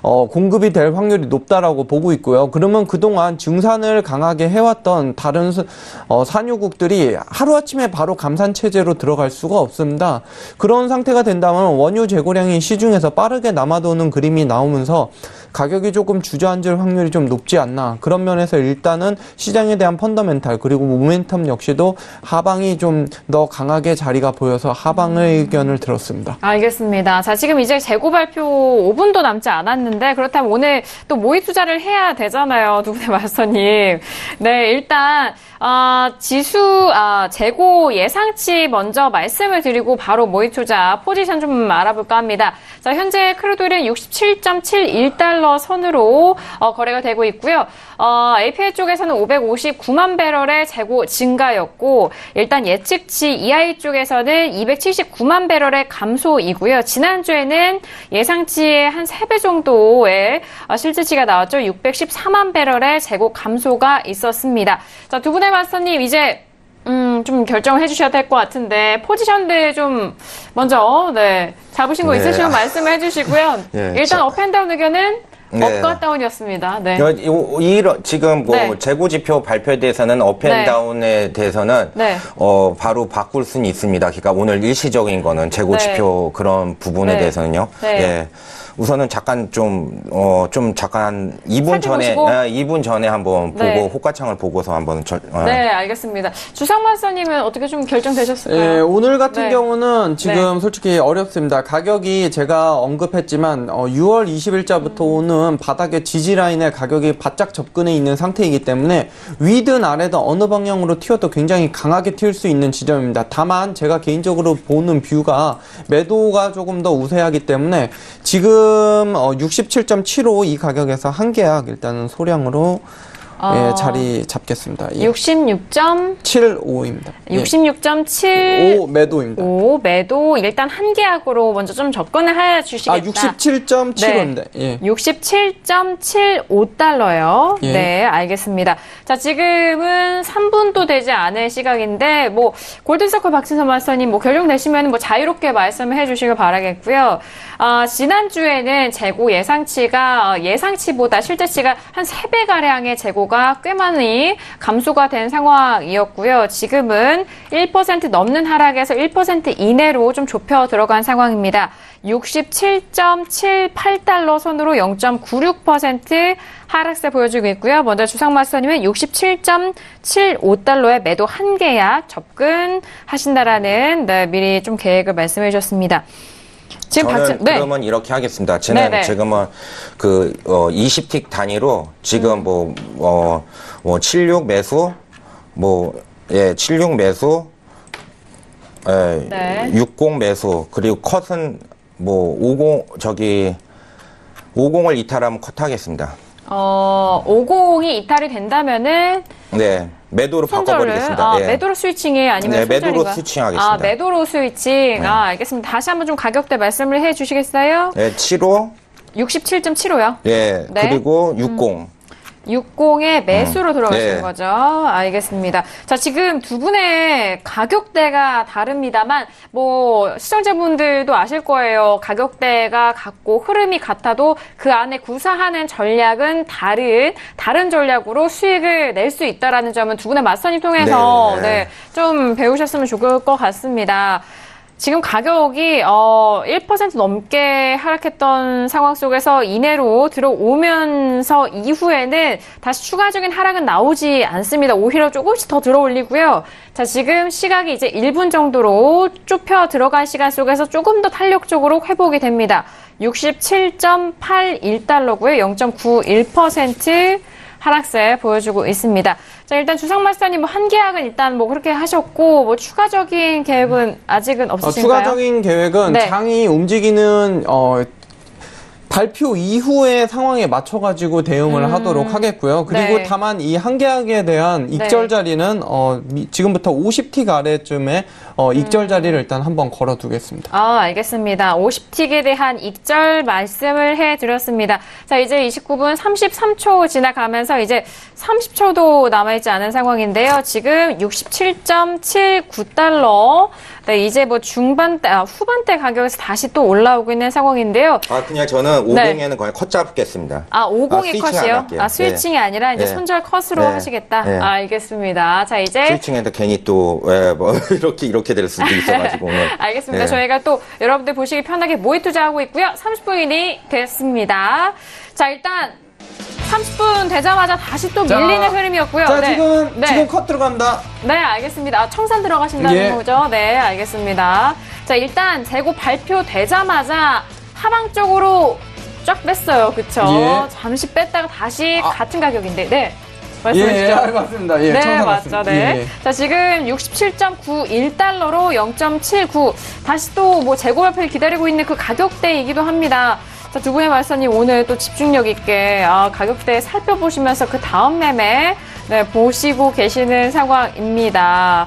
S5: 공급이 될 확률이 높다라고 보고 있고요. 그러면 그동안 증산을 강하게 해왔던 다른 산유국들이 하루아침에 바로 감산 체제로 들어갈 수가 없습니다. 그런 상태가 된다면 원유 재고량이 시중에서 빠르게 남아도는 그림이 나오면서 가격이 조금 주저앉을 확률이 좀 높지 않나. 그런 면에서 일단은 시장에 대한 펀더멘탈 그리고 모멘텀 역시도 하방이 좀 더 강하게 자리가 보여서 하방의 의견을 들었습니다.
S2: 알겠습니다. 자, 지금 이제 재고 발표 5분도 남지 않았는데 그렇다면 오늘 또 모의 투자를 해야 되잖아요. 두 분의 마스터님. 네, 일단 재고 예상치 먼저 말씀을 드리고 바로 모의 투자 포지션 좀 알아볼까 합니다. 자, 현재 크루드오일은 67.71달러 선으로 거래가 되고 있고요. API 쪽에서는 559만 배럴의 재고 증가였고 일단 예측치 EI 쪽에서는 279만 배럴의 감소이고요. 지난주에는 예상치의 한 3배 정도의 실질치가 나왔죠. 614만 배럴의 재고 감소가 있었습니다. 자, 두 분의 마스터님 이제 좀 결정을 해주셔야 될 것 같은데 포지션들 좀 먼저 잡으신 거 있으시면 말씀을 해주시고요. 일단 업앤다운 의견은 업과 다운이었습니다. 네.
S4: 지금 재고 지표 발표에 대해서는 업앤다운에 대해서는 바로 바꿀 수는 있습니다. 그러니까 오늘 일시적인 거는 재고 지표 그런 부분에 대해서는요. 우선은 잠깐 잠깐 2분 전에, 2분 전에 한번 보고, 호가창을 보고서 한번
S2: 네, 알겠습니다. 주상 마스터님은 어떻게 좀 결정되셨을까요?
S5: 네, 오늘 같은 경우는 지금 솔직히 어렵습니다. 가격이 제가 언급했지만, 6월 20일자부터 오는 바닥의 지지라인에 가격이 바짝 접근해 있는 상태이기 때문에, 위든 아래든 어느 방향으로 튀어도 굉장히 강하게 튈 수 있는 지점입니다. 다만, 제가 개인적으로 보는 뷰가 매도가 조금 더 우세하기 때문에, 지금 67.75 이 가격에서 한 계약 일단은 소량으로 자리 잡겠습니다.
S2: 66.75입니다. 66.75
S5: 매도입니다.
S2: 매도 일단 한 계약으로 먼저 좀 접근을 해 주시겠다.
S5: 67.75인데.
S2: 67.75달러요. 네, 알겠습니다. 자, 지금은 3분도 되지 않은 시각인데 골든서클 박진선 마스터님 결정되시면 자유롭게 말씀을 해 주시길 바라겠고요. 지난주에는 재고 예상치가 예상치보다 실제치가 한 3배가량의 재고가 꽤 많이 감소가 된 상황이었고요. 지금은 1% 넘는 하락에서 1% 이내로 좀 좁혀 들어간 상황입니다. 67.78달러 선으로 0.96% 하락세 보여주고 있고요. 먼저 주상 마스터님은 67.75달러에 매도 한 계약 접근하신다라는 미리 좀 계획을 말씀해 주셨습니다.
S4: 저는 그러면 이렇게 하겠습니다. 지금은 20틱 단위로 지금 76 매수, 76 매수, 60 매수, 그리고 컷은 50을 이탈하면 컷하겠습니다.
S2: 50이 이탈이 된다면은
S4: 매도로 바꿔버리겠습니다.
S2: 매도로 스위칭이 아니면
S4: 매도로 스위칭하겠습니다.
S2: 매도로 스위칭. 알겠습니다. 다시 한번 좀 가격대 말씀을 해 주시겠어요?
S4: 75.
S2: 67.75요?
S4: 그리고 60.
S2: 60의 매수로 들어가시는 거죠. 알겠습니다. 자, 지금 두 분의 가격대가 다릅니다만, 시청자분들도 아실 거예요. 가격대가 같고 흐름이 같아도 그 안에 구사하는 전략은 다른 전략으로 수익을 낼 수 있다라는 점은 두 분의 마스터님 통해서 좀 배우셨으면 좋을 것 같습니다. 지금 가격이 1% 넘게 하락했던 상황 속에서 이내로 들어오면서 이후에는 다시 추가적인 하락은 나오지 않습니다. 오히려 조금씩 더 들어올리고요. 자, 지금 시각이 이제 1분 정도로 좁혀 들어간 시간 속에서 조금 더 탄력적으로 회복이 됩니다. 67.81달러고요. 0.91% 하락세 보여주고 있습니다. 자, 일단 주상 마스터님 뭐 한 계약은 일단 뭐 그렇게 하셨고 뭐 추가적인 계획은 아직은 없으신가요?
S5: 추가적인 계획은
S2: 네.
S5: 장이 움직이는 발표 이후의 상황에 맞춰가지고 대응을 하도록 하겠고요. 그리고
S2: 네.
S5: 다만 이 한 계약에 대한 익절 자리는 지금부터 50틱 아래쯤에 익절 자리를 일단 한번 걸어두겠습니다.
S2: 알겠습니다. 50틱에 대한 익절 말씀을 해드렸습니다. 자, 이제 29분 33초 지나가면서 이제 30초도 남아있지 않은 상황인데요. 지금 67.79달러. 네, 이제 뭐 후반대 가격에서 다시 또 올라오고 있는 상황인데요.
S4: 그냥 저는 50에는 거의 컷 잡겠습니다.
S2: 50의 컷이요? 스위칭이
S4: 네.
S2: 아니라 이제
S4: 네.
S2: 손절 컷으로
S4: 네.
S2: 하시겠다.
S4: 네.
S2: 알겠습니다. 자, 이제.
S4: 스위칭에도 괜히 또, 뭐, 이렇게 될 수도 있어가지고. 오늘.
S2: 알겠습니다.
S4: 네.
S2: 저희가 또 여러분들 보시기 편하게 모의 투자하고 있고요. 30분이 됐습니다. 자, 일단 30분 되자마자 다시 또 밀리는 흐름이었고요.
S5: 자,
S2: 네.
S5: 지금 컷 들어갑니다.
S2: 네, 알겠습니다. 청산 들어가신다는
S5: 예.
S2: 거죠? 네, 알겠습니다. 자, 일단 재고 발표되자마자 하방 쪽으로 쫙 뺐어요. 그쵸?
S5: 예.
S2: 잠시 뺐다가 다시 같은 가격인데, 네. 말씀해
S5: 예,
S2: 주시죠.
S5: 맞습니다. 예,
S2: 네,
S5: 청산했습니다.
S2: 맞죠. 네.
S5: 예.
S2: 자, 지금 67.91달러로 0.79. 다시 또 뭐 재고 발표를 기다리고 있는 그 가격대이기도 합니다. 자, 두 분의 말씀님 오늘 또 집중력 있게 가격대 살펴보시면서 그 다음 매매 보시고 계시는 상황입니다.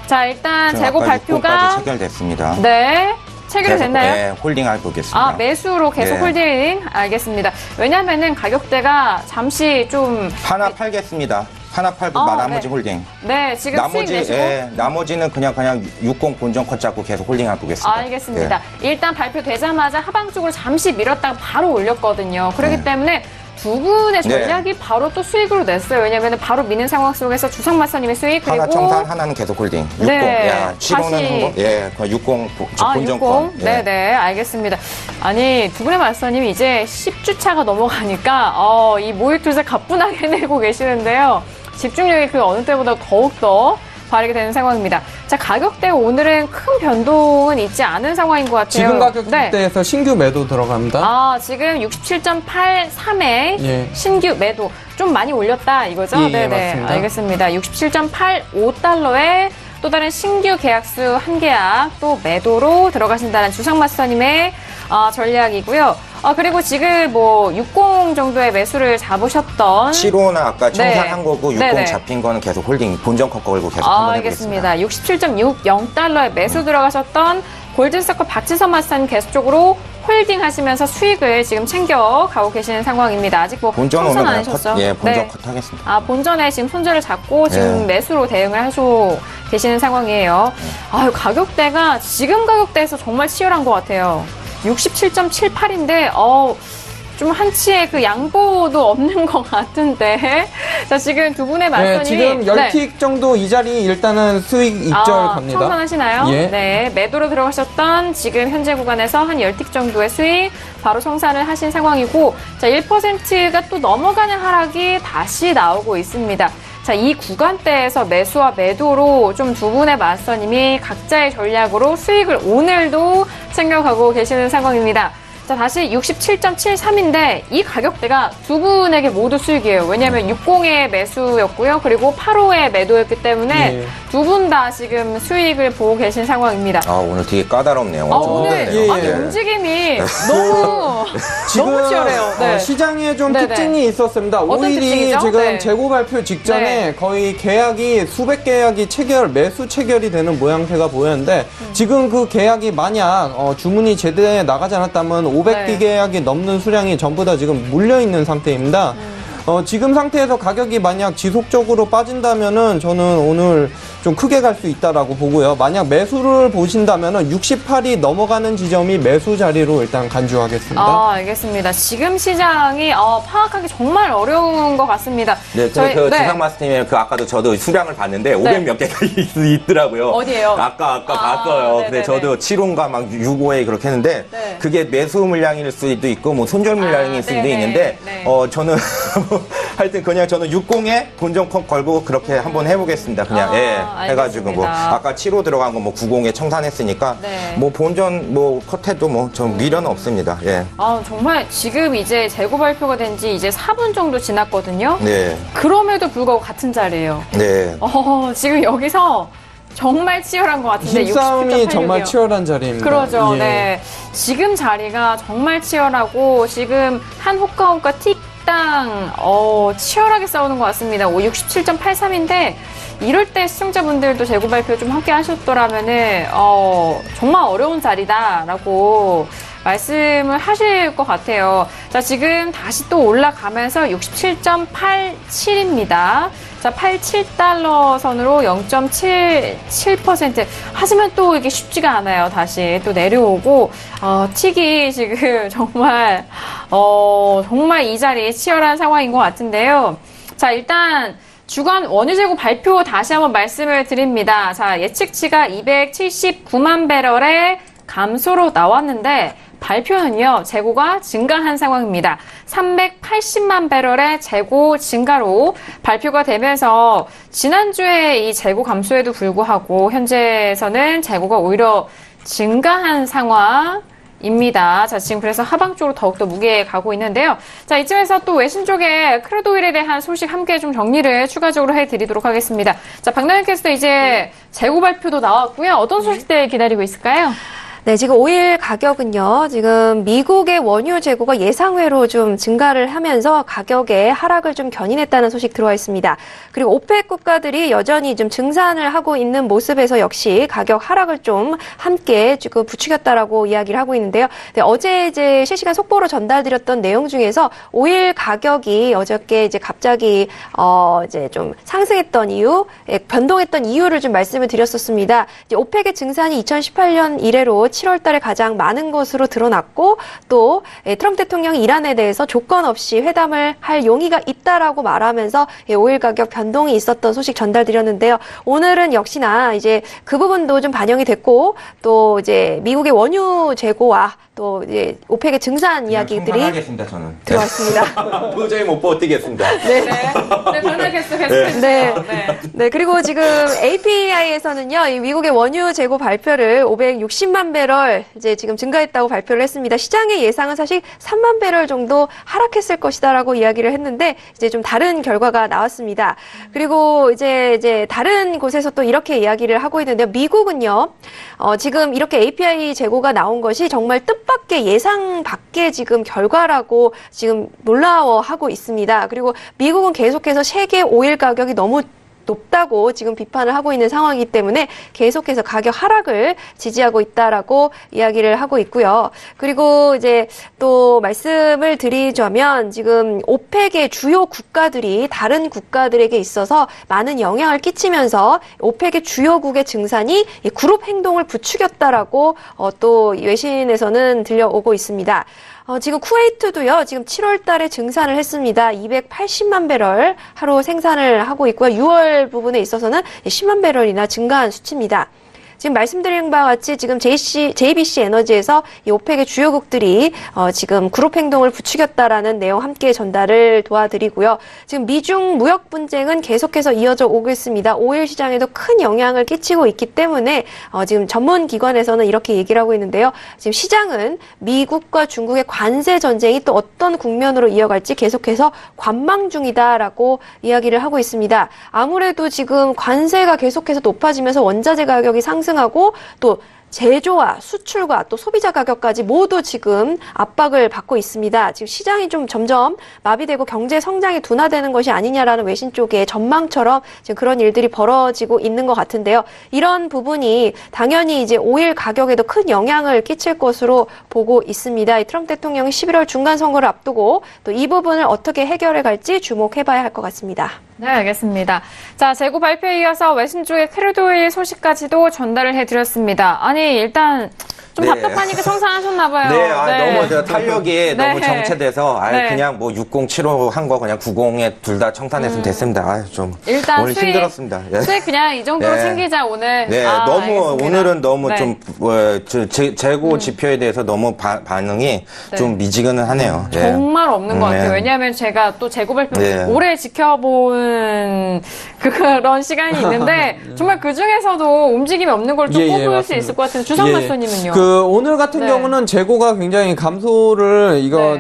S2: 자, 일단 재고 발표가
S4: 체결됐습니다.
S2: 네. 체결이 됐나요?
S4: 네, 홀딩할 보겠습니다.
S2: 매수로 계속
S4: 네.
S2: 홀딩. 알겠습니다. 왜냐면은 가격대가 잠시 좀
S4: 하나 팔겠습니다. 하나 팔고 나머지
S2: 네.
S4: 홀딩.
S2: 네, 지금 수익 내시고.
S4: 나머지는 그냥 60 본전 컷 잡고 계속 홀딩할 보겠습니다.
S2: 알겠습니다. 일단 발표되자마자 하방 쪽으로 잠시 밀었다가 바로 올렸거든요. 그렇기 때문에 두 분의 전략이 바로 또 수익으로 냈어요. 왜냐하면 바로 미는 상황 속에서 주상 마스터님의 수익 그리고
S4: 하나 청산, 하나는 계속 홀딩. 60.
S2: 네.
S4: 야, 7호는 한거 60 본전 컷.
S2: 60. 네네, 알겠습니다. 아니, 두 분의 마스터님이 이제 10주차가 넘어가니까 이 모의 투자 가뿐하게 내고 계시는데요. 집중력이 그 어느 때보다 더욱더 바르게 되는 상황입니다. 자, 가격대 오늘은 큰 변동은 있지 않은 상황인 것 같아요.
S5: 지금 가격대에서 신규 매도 들어갑니다.
S2: 지금 67.83에 신규 매도 좀 많이 올렸다 이거죠?
S5: 예,
S2: 네네,
S5: 맞습니다.
S2: 알겠습니다. 67.85달러에 또 다른 신규 계약수 한 계약 또 매도로 들어가신다는 주상 마스터님의 전략이고요. 그리고 지금 뭐 60 정도의 매수를 잡으셨던
S4: 7호는 아까 청산한 거고 60
S2: 네네.
S4: 잡힌 거는 계속 홀딩 본전 컷 걸고 계속 한번 해보겠습니다.
S2: 알겠습니다. 67.60달러에 매수 들어가셨던 골든서클 박지선 마스터님 계속적으로 홀딩 하시면서 수익을 지금 챙겨가고 계시는 상황입니다. 아직 뭐
S4: 본전
S2: 청산
S4: 오면
S2: 안
S4: 그냥
S2: 하셨죠?
S4: 본전 컷 하겠습니다.
S2: 본전에 지금 손절을 잡고 지금 매수로 대응을 하시고 계시는 상황이에요. 가격대가 지금 가격대에서 정말 치열한 것 같아요. 67.78인데, 좀 한치의 그 양보도 없는 것 같은데. 자, 지금 두 분의 말씀이.
S5: 지금 10틱 정도 이 자리 일단은 수익 익절 갑니다.
S2: 청산하시나요?
S5: 예.
S2: 네. 매도로 들어가셨던 지금 현재 구간에서 한 10틱 정도의 수익 바로 청산을 하신 상황이고, 자, 1%가 또 넘어가는 하락이 다시 나오고 있습니다. 자, 이 구간대에서 매수와 매도로 좀 두 분의 마스터님이 각자의 전략으로 수익을 오늘도 챙겨가고 계시는 상황입니다. 자, 다시 67.73인데 이 가격대가 두 분에게 모두 수익이에요. 왜냐하면 60의 매수였고요. 그리고 8호의 매도였기 때문에 두 분 다 지금 수익을 보고 계신 상황입니다.
S4: 오늘 되게 까다롭네요.
S2: 오늘 움직임이 너무 치열해요. 네.
S5: 시장에 좀 특징이 있었습니다. 오일이
S2: 특징이죠?
S5: 지금 재고 발표 직전에 거의 계약이 수백 계약이 매수 체결이 되는 모양새가 보였는데 지금 그 계약이 만약 주문이 제대로 나가지 않았다면 500개 계약이 넘는 수량이 전부 다 지금 물려있는 상태입니다. 지금 상태에서 가격이 만약 지속적으로 빠진다면은 저는 오늘 좀 크게 갈 수 있다라고 보고요. 만약 매수를 보신다면은 68이 넘어가는 지점이 매수 자리로 일단 간주하겠습니다.
S2: 알겠습니다. 지금 시장이 파악하기 정말 어려운 것 같습니다.
S4: 네, 주상 마스터님 아까도 저도 수량을 봤는데 500 몇 개가 있더라고요.
S2: 어디에요?
S4: 아까 봤어요. 근데 저도 7호인가 막 6호에 그렇게 했는데 그게 매수 물량일 수도 있고 뭐 손절 물량일 수도 있는데 저는 하여튼 그냥 저는 60에 본전 걸고 그렇게 한번 해보겠습니다. 그냥 해가지고 뭐 아까 7호 들어간 거 뭐 90에 청산했으니까
S2: 네.
S4: 뭐 본전 뭐 컷해도 뭐 전 미련은 없습니다. 예.
S2: 정말 지금 이제 재고 발표가 된 지 이제 4분 정도 지났거든요.
S4: 네.
S2: 그럼에도 불구하고 같은 자리예요.
S4: 네.
S2: 지금 여기서 정말 치열한 것 같은데
S5: 힘싸움이 정말 치열한 자리입니다.
S2: 그러죠.
S5: 예.
S2: 네. 지금 자리가 정말 치열하고 지금 한 호가원가 틱당 치열하게 싸우는 것 같습니다. 67.83인데 이럴 때 시청자분들도 재고 발표 좀 함께 하셨더라면은 정말 어려운 자리다라고 말씀을 하실 것 같아요. 자, 지금 다시 또 올라가면서 67.87입니다. 자, 87달러 선으로 0.77%. 하지만 또 이게 쉽지가 않아요. 다시 또 내려오고, 틱이 지금 정말 이 자리에 치열한 상황인 것 같은데요. 자, 일단, 주간 원유 재고 발표 다시 한번 말씀을 드립니다. 자, 예측치가 279만 배럴의 감소로 나왔는데, 발표는요, 재고가 증가한 상황입니다. 380만 배럴의 재고 증가로 발표가 되면서 지난주에 이 재고 감소에도 불구하고 현재에서는 재고가 오히려 증가한 상황입니다. 자, 지금 그래서 하방 쪽으로 더욱더 무게에 가고 있는데요. 자, 이쯤에서 또 외신 쪽에 크루드 오일에 대한 소식 함께 좀 정리를 추가적으로 해드리도록 하겠습니다. 자, 박나연 캐스터 이제 재고 발표도 나왔고요. 어떤 소식들 기다리고 있을까요?
S3: 네, 지금 오일 가격은요, 지금 미국의 원유 재고가 예상외로 좀 증가를 하면서 가격의 하락을 좀 견인했다는 소식 들어와 있습니다. 그리고 오펙 국가들이 여전히 좀 증산을 하고 있는 모습에서 역시 가격 하락을 좀 함께 지금 부추겼다라고 이야기를 하고 있는데요. 네, 어제 이제 실시간 속보로 전달드렸던 내용 중에서 오일 가격이 어저께 이제 갑자기 이제 좀 상승했던 이유, 변동했던 이유를 좀 말씀을 드렸었습니다. 이제 오펙의 증산이 2018년 이래로 7월 달에 가장 많은 것으로 드러났고 또 트럼프 대통령이 이란에 대해서 조건 없이 회담을 할 용의가 있다라고 말하면서 오일 가격 변동이 있었던 소식 전달드렸는데요. 오늘은 역시나 이제 그 부분도 좀 반영이 됐고 또 이제 미국의 원유 재고와 또 이제 오펙의 증산 이야기들이
S4: 하겠습니다, 저는.
S3: 들어왔습니다.
S4: 도저히 못 버티겠습니다.
S2: 네, 박나연 캐스터 계속해주세요.
S3: 네, 그리고 지금 API에서는요, 이 미국의 원유 재고 발표를 560만 배럴 이제 지금 증가했다고 발표를 했습니다. 시장의 예상은 사실 3만 배럴 정도 하락했을 것이다라고 이야기를 했는데 이제 좀 다른 결과가 나왔습니다. 그리고 이제 다른 곳에서 또 이렇게 이야기를 하고 있는데요. 미국은요, 지금 이렇게 API 재고가 나온 것이 정말 뜻밖의 예상 밖의 지금 결과라고 지금 놀라워하고 있습니다. 그리고 미국은 계속해서 세계 오일 가격이 너무 높다고 지금 비판을 하고 있는 상황이기 때문에 계속해서 가격 하락을 지지하고 있다라고 이야기를 하고 있고요. 그리고 이제 또 말씀을 드리자면 지금 오펙의 주요 국가들이 다른 국가들에게 있어서 많은 영향을 끼치면서 오펙의 주요국의 증산이 그룹 행동을 부추겼다라고 또 외신에서는 들려오고 있습니다. 지금 쿠웨이트도요, 지금 7월 달에 증산을 했습니다. 280만 배럴 하루 생산을 하고 있고요. 6월 부분에 있어서는 10만 배럴이나 증가한 수치입니다. 지금 말씀드린 바와 같이 지금 JBC 에너지에서 이 오펙의 주요국들이 지금 그룹 행동을 부추겼다라는 내용 함께 전달을 도와드리고요. 지금 미중 무역 분쟁은 계속해서 이어져 오고 있습니다. 오일 시장에도 큰 영향을 끼치고 있기 때문에 지금 전문 기관에서는 이렇게 얘기를 하고 있는데요. 지금 시장은 미국과 중국의 관세 전쟁이 또 어떤 국면으로 이어갈지 계속해서 관망 중이다라고 이야기를 하고 있습니다. 아무래도 지금 관세가 계속해서 높아지면서 원자재 가격이 상승하고 또 제조와 수출과 또 소비자 가격까지 모두 지금 압박을 받고 있습니다. 지금 시장이 좀 점점 마비되고 경제 성장이 둔화되는 것이 아니냐라는 외신 쪽의 전망처럼 지금 그런 일들이 벌어지고 있는 것 같은데요. 이런 부분이 당연히 이제 오일 가격에도 큰 영향을 끼칠 것으로 보고 있습니다. 이 트럼프 대통령이 11월 중간 선거를 앞두고 또 이 부분을 어떻게 해결해 갈지 주목해봐야 할 것 같습니다.
S2: 네, 알겠습니다. 자, 재고 발표에 이어서 외신 쪽의 크루드 오일 소식까지도 전달을 해드렸습니다. 아니, 일단 좀 답답하니까 청산하셨나 봐요.
S4: 네, 너무 탄력이 너무 정체돼서 그냥 뭐 60, 75 한 거 그냥 90에 둘 다 청산했으면 됐습니다. 좀
S2: 일단
S4: 오늘 힘들었습니다.
S2: 수익 그냥 이 정도로 챙기자 오늘.
S4: 너무
S2: 알겠습니다.
S4: 오늘은 너무 좀 재고 지표에 대해서 너무 반응이 좀 미지근하네요.
S2: 정말 없는 것 같아요. 왜냐하면 제가 또 재고 발표 오래 지켜본 그런 시간이 있는데 정말 그 중에서도 움직임이 없는 걸 좀 꼽을 수 있을 것 같은데 주상 마스터님은요?
S5: 오늘 같은 경우는 재고가 굉장히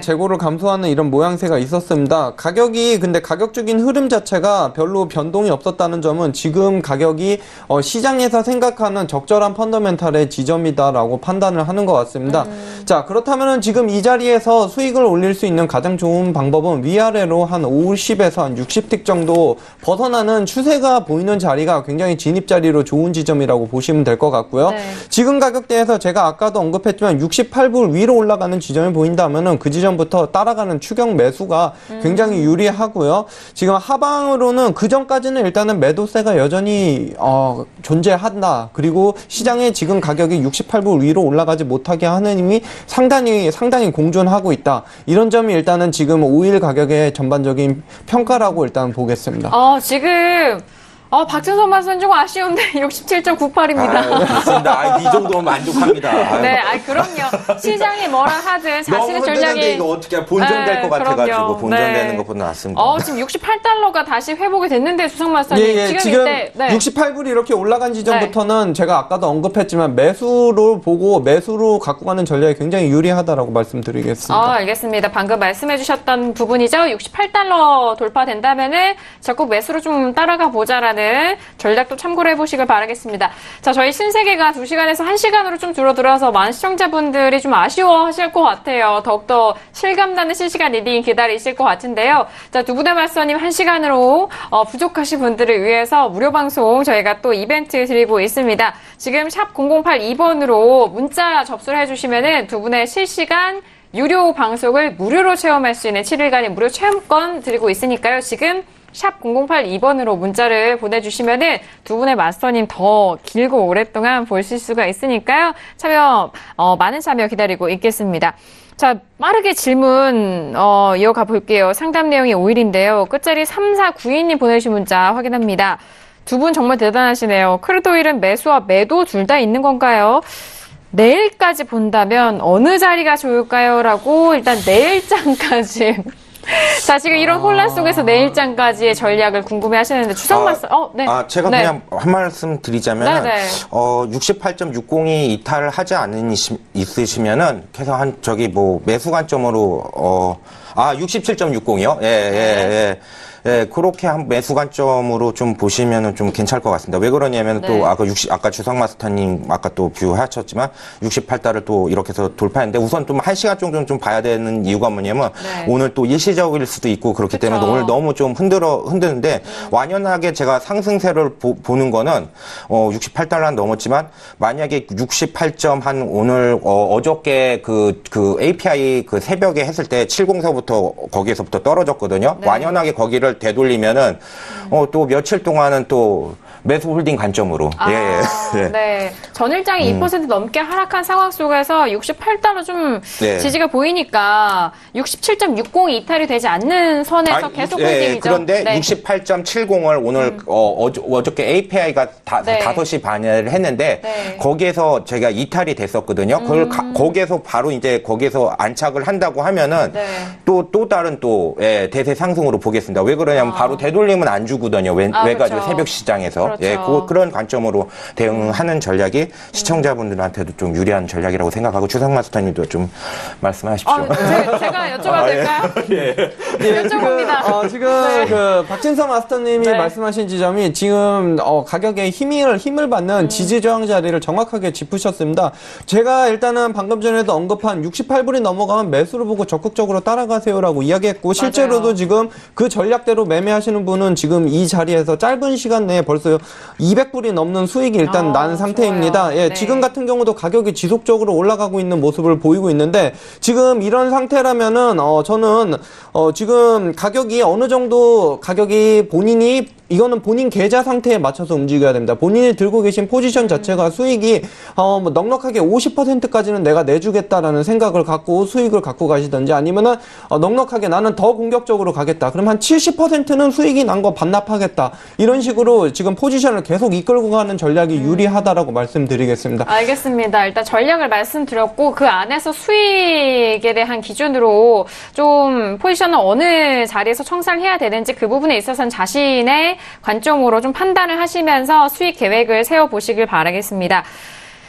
S5: 재고를 감소하는 이런 모양새가 있었습니다. 근데 가격적인 흐름 자체가 별로 변동이 없었다는 점은 지금 가격이 시장에서 생각하는 적절한 펀더멘탈의 지점이다라고 판단을 하는 것 같습니다. 자, 그렇다면은 지금 이 자리에서 수익을 올릴 수 있는 가장 좋은 방법은 위아래로 한 50에서 한 60틱 정도 벗어나는 추세가 보이는 자리가 굉장히 진입 자리로 좋은 지점이라고 보시면 될 것 같고요. 지금 가격대에서 제가 아까도 언급했지만 68불 위로 올라가는 지점이 보인다면은 그 지점부터 따라가는 추격 매수가 굉장히 유리하고요. 지금 하방으로는 그 전까지는 일단은 매도세가 여전히 존재한다. 그리고 시장에 지금 가격이 68불 위로 올라가지 못하게 하는 힘이 상당히 공존하고 있다. 이런 점이 일단은 지금 오일 가격의 전반적인 평가라고 일단 보겠습니다.
S2: 지금 박진선 마스터는 좀 아쉬운데 67.98입니다.
S4: 그렇습니다. 이 정도면 만족합니다.
S2: 네, 그럼요. 시장이 뭐라 하든 자신의 전략이
S4: 이거 어떻게 본전될 것 같아가지고 본전되는 것보다 낫습니다.
S2: 지금 68달러가 다시 회복이 됐는데 주상 마스터님
S5: 지금 68불이 이렇게 올라간 지점부터는 제가 아까도 언급했지만 매수로 갖고 가는 전략이 굉장히 유리하다라고 말씀드리겠습니다.
S2: 알겠습니다. 방금 말씀해주셨던 부분이죠. 68달러 돌파된다면은 적극 매수로 좀 따라가 보자라는 전략도 참고를 해보시길 바라겠습니다. 자, 저희 신세계가 2시간에서 1시간으로 좀 줄어들어서 많은 시청자분들이 좀 아쉬워하실 것 같아요. 더욱더 실감나는 실시간 리딩 기다리실 것 같은데요. 자, 두 분의 말씀님 1시간으로 부족하신 분들을 위해서 무료 방송 저희가 또 이벤트 드리고 있습니다. 지금 샵 0082번으로 문자 접수를 해주시면은 두 분의 실시간 유료 방송을 무료로 체험할 수 있는 7일간의 무료 체험권 드리고 있으니까요. 지금 샵 0082번으로 문자를 보내주시면은 두 분의 마스터님 더 길고 오랫동안 보실 수가 있으니까요. 많은 참여 기다리고 있겠습니다. 자, 빠르게 질문, 이어가 볼게요. 상담 내용이 5일인데요. 끝자리 3492님 보내주신 문자 확인합니다. 두 분 정말 대단하시네요. 크루드 오일은 매수와 매도 둘 다 있는 건가요? 내일까지 본다면 어느 자리가 좋을까요? 라고 일단 내일장까지. 자, 지금 이런 혼란 속에서 내일장까지의 전략을 궁금해 하시는데, 주상 마스터,
S4: 제가 그냥 한 말씀 드리자면, 68.60이 이탈을 하지 있으시면은, 계속 매수 관점으로, 67.60이요? 그렇게 한 매수 관점으로 좀 보시면은 좀 괜찮을 것 같습니다. 왜 그러냐면 또 아까 주상 마스터님 아까 또 뷰 하셨지만 68달을 또 이렇게 해서 돌파했는데 우선 좀 1시간 정도는 좀 봐야 되는 이유가 뭐냐면 오늘 또 일시적일 수도 있고 그렇기 때문에 오늘 너무 좀 흔드는데 완연하게 제가 상승세를 보는 거는 68달러는 넘었지만 만약에 68점 한 오늘 어저께 그 API 그 새벽에 했을 때 704부터 거기에서부터 떨어졌거든요. 완연하게 거기를 되돌리면은 또 며칠 동안은 또 매수 홀딩 관점으로.
S2: 전일장이 2% 넘게 하락한 상황 속에서 68달러 좀 지지가 보이니까 67.60 이탈이 되지 않는 선에서 계속 홀딩이죠.
S4: 그런데 68.70을 오늘 어저께 API가 5시 반을 했는데 거기에서 제가 이탈이 됐었거든요. 그걸 거기에서 바로 거기에서 안착을 한다고 하면은 또 다른 대세 상승으로 보겠습니다. 왜 그러냐면 바로 되돌림은 안 주거든요. 외가지고 새벽 시장에서. 그런 관점으로 대응하는 전략이 시청자분들한테도 좀 유리한 전략이라고 생각하고 주상 마스터님도 좀 말씀하십시오.
S2: 제가 여쭤봐도 될까요? 여쭤봅니다.
S5: 지금 박진서 마스터님이 말씀하신 지점이 지금 가격에 힘을 받는 지지 저항 자리를 정확하게 짚으셨습니다. 제가 일단은 방금 전에도 언급한 68불이 넘어가면 매수를 보고 적극적으로 따라가세요라고 이야기했고 실제로도 지금 그 전략대로 매매하시는 분은 지금 이 자리에서 짧은 시간 내에 벌써 200불이 넘는 수익이 일단 난 상태입니다. 지금 같은 경우도 가격이 지속적으로 올라가고 있는 모습을 보이고 있는데 지금 이런 상태라면은 저는 지금 가격이 어느 정도 본인이 이거는 본인 계좌 상태에 맞춰서 움직여야 됩니다. 본인이 들고 계신 포지션 자체가 수익이 뭐 넉넉하게 50%까지는 내가 내주겠다라는 생각을 갖고 수익을 갖고 가시든지 아니면은 넉넉하게 나는 더 공격적으로 가겠다. 그럼 한 70%는 수익이 난 거 반납하겠다. 이런 식으로 지금 포지션을 계속 이끌고 가는 전략이 유리하다라고 말씀드리겠습니다.
S2: 알겠습니다. 일단 전략을 말씀드렸고 그 안에서 수익에 대한 기준으로 좀 포지션을 어느 자리에서 청산을 해야 되는지 그 부분에 있어서는 자신의 관점으로 좀 판단을 하시면서 수익 계획을 세워보시길 바라겠습니다.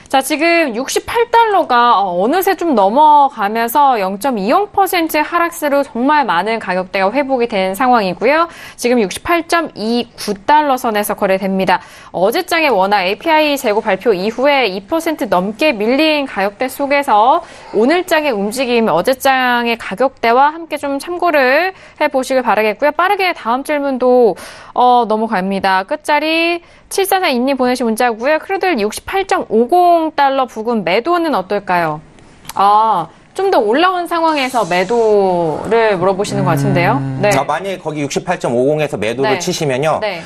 S2: 자, 지금 68달러가 어느새 좀 넘어가면서 0.20% 하락세로 정말 많은 가격대가 회복이 된 상황이고요. 지금 68.29달러 선에서 거래됩니다. 어제장에 워낙 API 재고 발표 이후에 2% 넘게 밀린 가격대 속에서 오늘장의 움직임, 어제장의 가격대와 함께 좀 참고를 해보시길 바라겠고요. 빠르게 다음 질문도 넘어갑니다. 끝자리 7442님 보내신 문자고요. 크루드일 68.50달러 부근 매도는 어떨까요? 좀 더 올라온 상황에서 매도를 물어보시는 것 같은데요. 네.
S4: 만약에 거기 68.50에서 매도를
S2: 네.
S4: 치시면요.
S2: 네.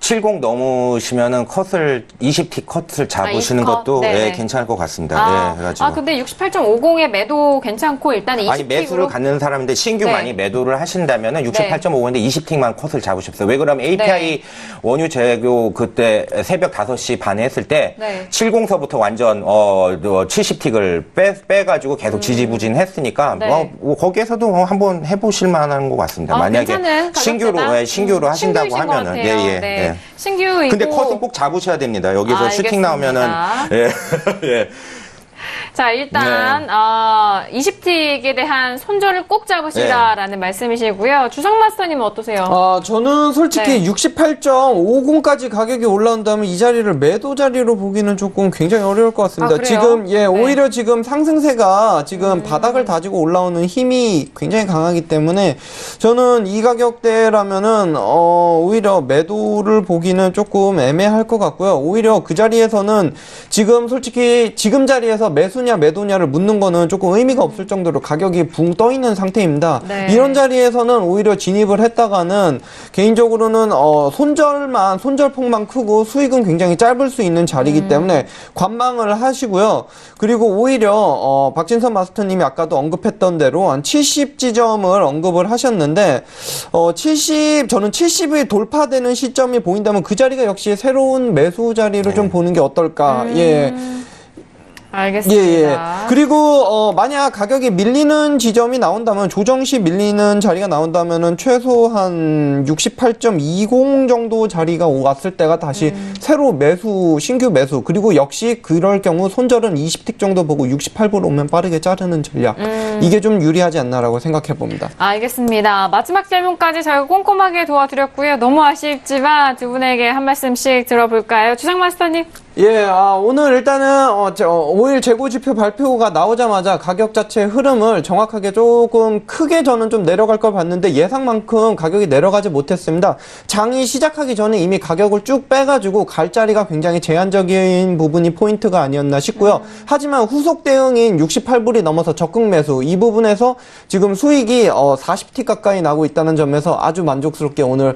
S4: 70 넘으시면은 컷을 20T 컷을 잡으시는
S2: 20컷?
S4: 것도
S2: 네네.
S4: 예, 괜찮을 것 같습니다. 예, 그래가지고.
S2: 근데 68.50에 매도 괜찮고 일단 20틱으로
S4: 아니 매수를 갖는 사람인데 신규
S2: 네.
S4: 많이 매도를 하신다면은 68.5인데 20틱만 컷을 잡으십시오. 왜 그러면 API 원유 재고 그때 새벽 5시 반에 했을 때
S2: 네.
S4: 70서부터 완전 70틱을 빼가지고 계속 지지부진했으니까
S2: 네.
S4: 거기에서도 한번 해보실 만한 것 같습니다. 만약에
S2: 괜찮은 가격대다?
S4: 신규로 하신다고
S2: 신규이신 것
S4: 하면은
S2: 같아요.
S4: 예.
S2: 네. 신규이고
S4: 근데 컷은 꼭 잡으셔야 됩니다. 여기서 슈팅 나오면은 예. 예.
S2: 자, 일단 20틱에 대한 손절을 꼭 잡으시라라는 말씀이시고요. 주성 마스터님은 어떠세요?
S5: 저는 솔직히 68.50까지 가격이 올라온다면 이 자리를 매도 자리로 보기는 조금 굉장히 어려울 것 같습니다.
S2: 그래요?
S5: 지금
S2: 네.
S5: 오히려 지금 상승세가 지금 바닥을 다지고 올라오는 힘이 굉장히 강하기 때문에 저는 이 가격대라면은 오히려 매도를 보기는 조금 애매할 것 같고요. 오히려 그 자리에서는 지금 솔직히 지금 자리에서 매수냐 매도냐를 묻는 거는 조금 의미가 없을 정도로 가격이 붕 떠 있는 상태입니다.
S2: 네.
S5: 이런 자리에서는 오히려 진입을 했다가는 개인적으로는 손절폭만 크고 수익은 굉장히 짧을 수 있는 자리이기 때문에 관망을 하시고요. 그리고 오히려 박진선 마스터님이 아까도 언급했던 대로 한 70지점을 언급을 하셨는데 저는 70이 돌파되는 시점이 보인다면 그 자리가 역시 새로운 매수 자리로 좀 보는 게 어떨까. 예.
S2: 알겠습니다.
S5: 그리고 만약 가격이 밀리는 지점이 나온다면 조정 시 밀리는 자리가 나온다면은 최소한 68.20 정도 자리가 왔을 때가 다시 새로 신규 매수 그리고 역시 그럴 경우 손절은 20틱 정도 보고 68불 오면 빠르게 자르는 전략 이게 좀 유리하지 않나라고 생각해 봅니다.
S2: 알겠습니다. 마지막 질문까지 저희가 꼼꼼하게 도와드렸고요. 너무 아쉽지만 두 분에게 한 말씀씩 들어볼까요? 주상 마스터님.
S5: 예, 오늘 일단은 5일 재고지표 발표가 나오자마자 가격 자체의 흐름을 정확하게 조금 크게 저는 좀 내려갈 걸 봤는데 예상만큼 가격이 내려가지 못했습니다. 장이 시작하기 전에 이미 가격을 쭉 빼가지고 갈 자리가 굉장히 제한적인 부분이 포인트가 아니었나 싶고요. 하지만 후속 대응인 68불이 넘어서 적극 매수 이 부분에서 지금 수익이 40T 가까이 나고 있다는 점에서 아주 만족스럽게 오늘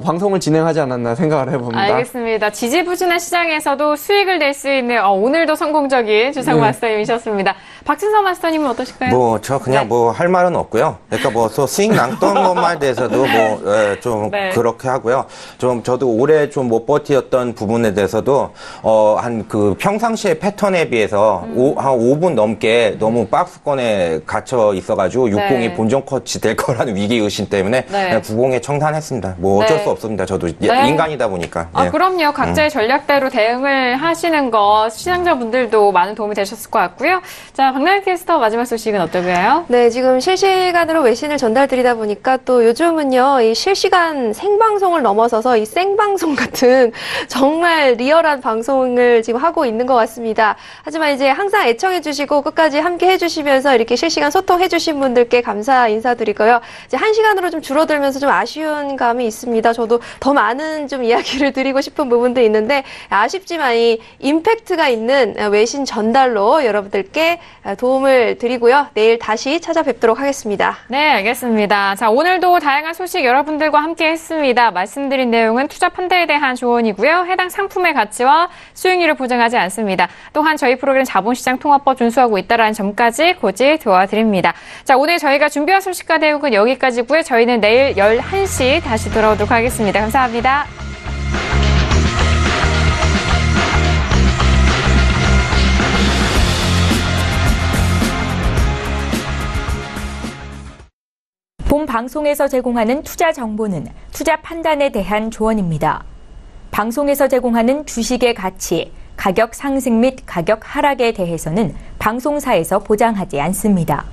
S5: 방송을 진행하지 않았나 생각을 해봅니다.
S2: 알겠습니다. 지지부진한 시장에서 수익을 낼 수 있는 오늘도 성공적인 주상 마스터님이셨습니다. 박진서 마스터님은 어떠실까요?
S4: 저 그냥 할 말은 없고요. 그러니까 수익 낭떠는 것만에 대해서도 좀 그렇게 하고요. 좀 저도 올해 좀 못 버티었던 부분에 대해서도 한 그 평상시의 패턴에 비해서 한 5분 넘게 너무 박스권에 갇혀 있어가지고 60이 본전 컷이 될 거라는 위기 의심 때문에 그냥 90에 청산했습니다. 어쩔 수 없습니다. 저도 인간이다 보니까.
S2: 그럼요. 각자의 전략대로 대응을 하시는 거 시청자분들도 많은 도움이 되셨을 것 같고요. 자, 박나영 캐스터 마지막 소식은 어떤가요?
S3: 네, 지금 실시간으로 외신을 전달드리다 보니까 또 요즘은요, 이 실시간 생방송을 넘어서서 이 생방송 같은 정말 리얼한 방송을 지금 하고 있는 것 같습니다. 하지만 이제 항상 애청해주시고 끝까지 함께 해주시면서 이렇게 실시간 소통해주신 분들께 감사 인사드리고요. 이제 1시간으로 좀 줄어들면서 좀 아쉬운 감이 있습니다. 저도 더 많은 좀 이야기를 드리고 싶은 부분도 있는데 아쉽지만 이 임팩트가 있는 외신 전달로 여러분들께 도움을 드리고요. 내일 다시 찾아뵙도록 하겠습니다.
S2: 네, 알겠습니다. 자, 오늘도 다양한 소식 여러분들과 함께 했습니다. 말씀드린 내용은 투자 판단에 대한 조언이고요. 해당 상품의 가치와 수익률을 보장하지 않습니다. 또한 저희 프로그램 자본시장 통합법 준수하고 있다는 점까지 고지 도와드립니다. 자, 오늘 저희가 준비한 소식과 내용은 여기까지고요. 저희는 내일 11시 다시 돌아오도록 하겠습니다. 감사합니다.
S1: 본 방송에서 제공하는 투자 정보는 투자 판단에 대한 조언입니다. 방송에서 제공하는 주식의 가치, 가격 상승 및 가격 하락에 대해서는 방송사에서 보장하지 않습니다.